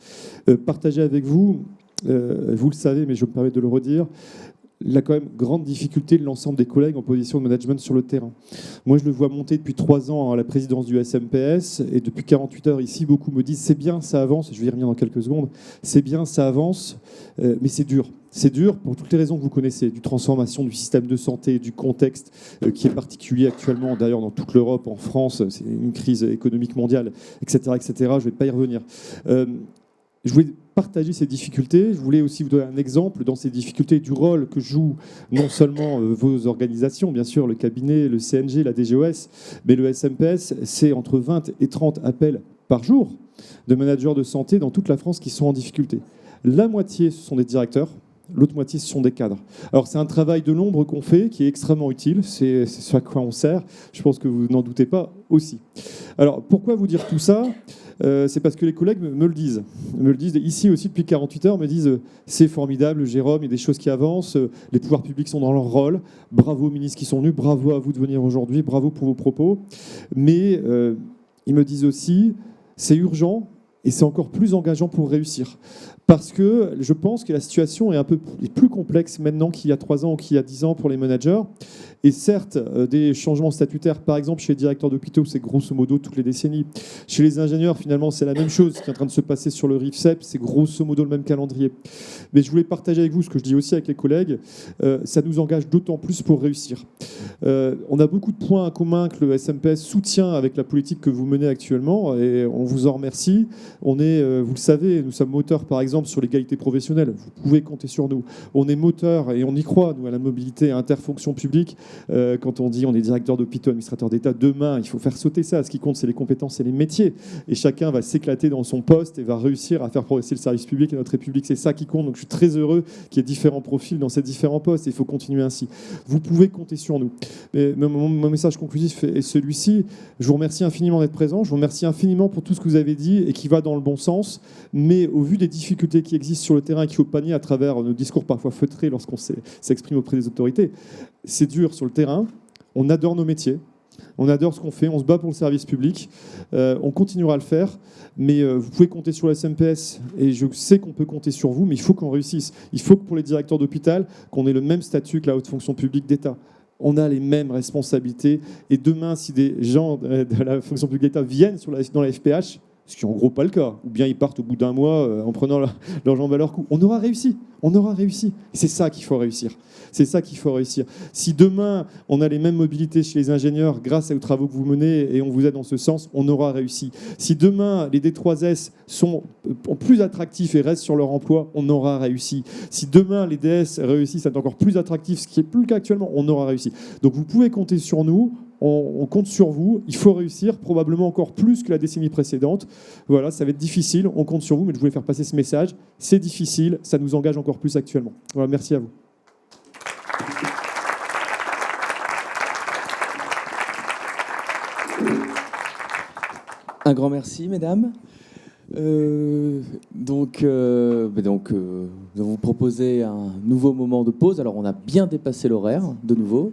Partager avec vous, vous le savez, mais je me permets de le redire, la quand même grande difficulté de l'ensemble des collègues en position de management sur le terrain. Moi, je le vois monter depuis 3 ans à la présidence du SMPS et depuis 48 heures ici, beaucoup me disent c'est bien, ça avance, je vais y revenir dans quelques secondes, c'est bien, ça avance, mais c'est dur. C'est dur pour toutes les raisons que vous connaissez, du transformation du système de santé, du contexte qui est particulier actuellement, d'ailleurs dans toute l'Europe, en France, c'est une crise économique mondiale, etc. etc. Je ne vais pas y revenir. Je voulais partager ces difficultés. Je voulais aussi vous donner un exemple dans ces difficultés du rôle que jouent non seulement vos organisations, bien sûr, le cabinet, le CNG, la DGOS, mais le SMPS, c'est entre 20 et 30 appels par jour de managers de santé dans toute la France qui sont en difficulté. La moitié, ce sont des directeurs. L'autre moitié, ce sont des cadres. Alors, c'est un travail de l'ombre qu'on fait, qui est extrêmement utile. C'est ce à quoi on sert. Je pense que vous n'en doutez pas aussi. Alors, pourquoi vous dire tout ça ? C'est parce que les collègues me le disent. Me le disent ici aussi depuis 48 heures, me disent c'est formidable, Jérôme, il y a des choses qui avancent, les pouvoirs publics sont dans leur rôle. Bravo aux ministres qui sont venus, bravo à vous de venir aujourd'hui, bravo pour vos propos. Mais ils me disent aussi c'est urgent et c'est encore plus engageant pour réussir. Parce que je pense que la situation est plus complexe maintenant qu'il y a 3 ans ou qu'il y a 10 ans pour les managers. Et certes, des changements statutaires, par exemple, chez les directeurs d'hôpitaux, c'est grosso modo toutes les décennies. Chez les ingénieurs, finalement, c'est la même chose. Ce qui est en train de se passer sur le RIFSEP, c'est grosso modo le même calendrier. Mais je voulais partager avec vous ce que je dis aussi avec les collègues. Ça nous engage d'autant plus pour réussir. On a beaucoup de points en commun que le SMPS soutient avec la politique que vous menez actuellement, et on vous en remercie. On est, vous le savez, nous sommes moteurs, par exemple, sur l'égalité professionnelle. Vous pouvez compter sur nous. On est moteur et on y croit, nous, à la mobilité interfonction publique. Quand on dit on est directeur d'hôpitaux, administrateur d'État, demain, il faut faire sauter ça. Ce qui compte, c'est les compétences et les métiers. Et chacun va s'éclater dans son poste et va réussir à faire progresser le service public et notre République. C'est ça qui compte. Donc, je suis très heureux qu'il y ait différents profils dans ces différents postes. Et il faut continuer ainsi. Vous pouvez compter sur nous. Mais mon message conclusif est celui-ci. Je vous remercie infiniment d'être présent. Je vous remercie infiniment pour tout ce que vous avez dit et qui va dans le bon sens. Mais au vu des difficultés qui existent sur le terrain et qui au panier à travers nos discours parfois feutrés lorsqu'on s'exprime auprès des autorités, c'est dur sur le terrain. On adore nos métiers. On adore ce qu'on fait, on se bat pour le service public, on continuera à le faire, mais vous pouvez compter sur la SMPS, et je sais qu'on peut compter sur vous, mais il faut qu'on réussisse. Il faut que pour les directeurs d'hôpital, qu'on ait le même statut que la haute fonction publique d'État. On a les mêmes responsabilités, et demain, si des gens de la fonction publique d'État viennent dans la FPH, ce qui n'est en gros pas le cas, ou bien ils partent au bout d'un mois en prenant leur jambe à leur cou. On aura réussi, on aura réussi. C'est ça qu'il faut réussir. C'est ça qu'il faut réussir. Si demain, on a les mêmes mobilités chez les ingénieurs grâce aux travaux que vous menez et on vous aide dans ce sens, on aura réussi. Si demain, les D3S sont plus attractifs et restent sur leur emploi, on aura réussi. Si demain, les DS réussissent à être encore plus attractifs, ce qui n'est plus le cas actuellement, on aura réussi. Donc vous pouvez compter sur nous. On compte sur vous, il faut réussir, probablement encore plus que la décennie précédente. Voilà, ça va être difficile, on compte sur vous, mais je voulais faire passer ce message. C'est difficile, ça nous engage encore plus actuellement. Voilà, merci à vous. Un grand merci, mesdames. Donc, nous allons vous proposer un nouveau moment de pause. Alors, on a bien dépassé l'horaire, de nouveau.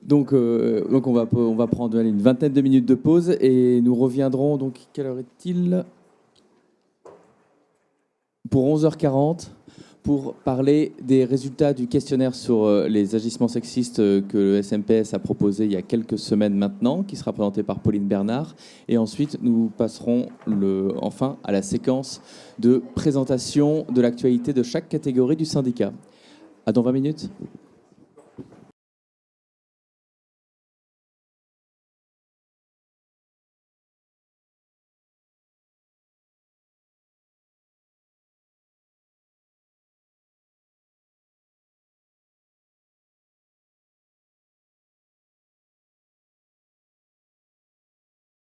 Donc on va prendre une vingtaine de minutes de pause et nous reviendrons. Donc, quelle heure est-il ? Pour 11h40, pour parler des résultats du questionnaire sur les agissements sexistes que le SMPS a proposé il y a quelques semaines maintenant, qui sera présenté par Pauline Bernard. Et ensuite, nous passerons enfin à la séquence de présentation de l'actualité de chaque catégorie du syndicat. À dans 20 minutes.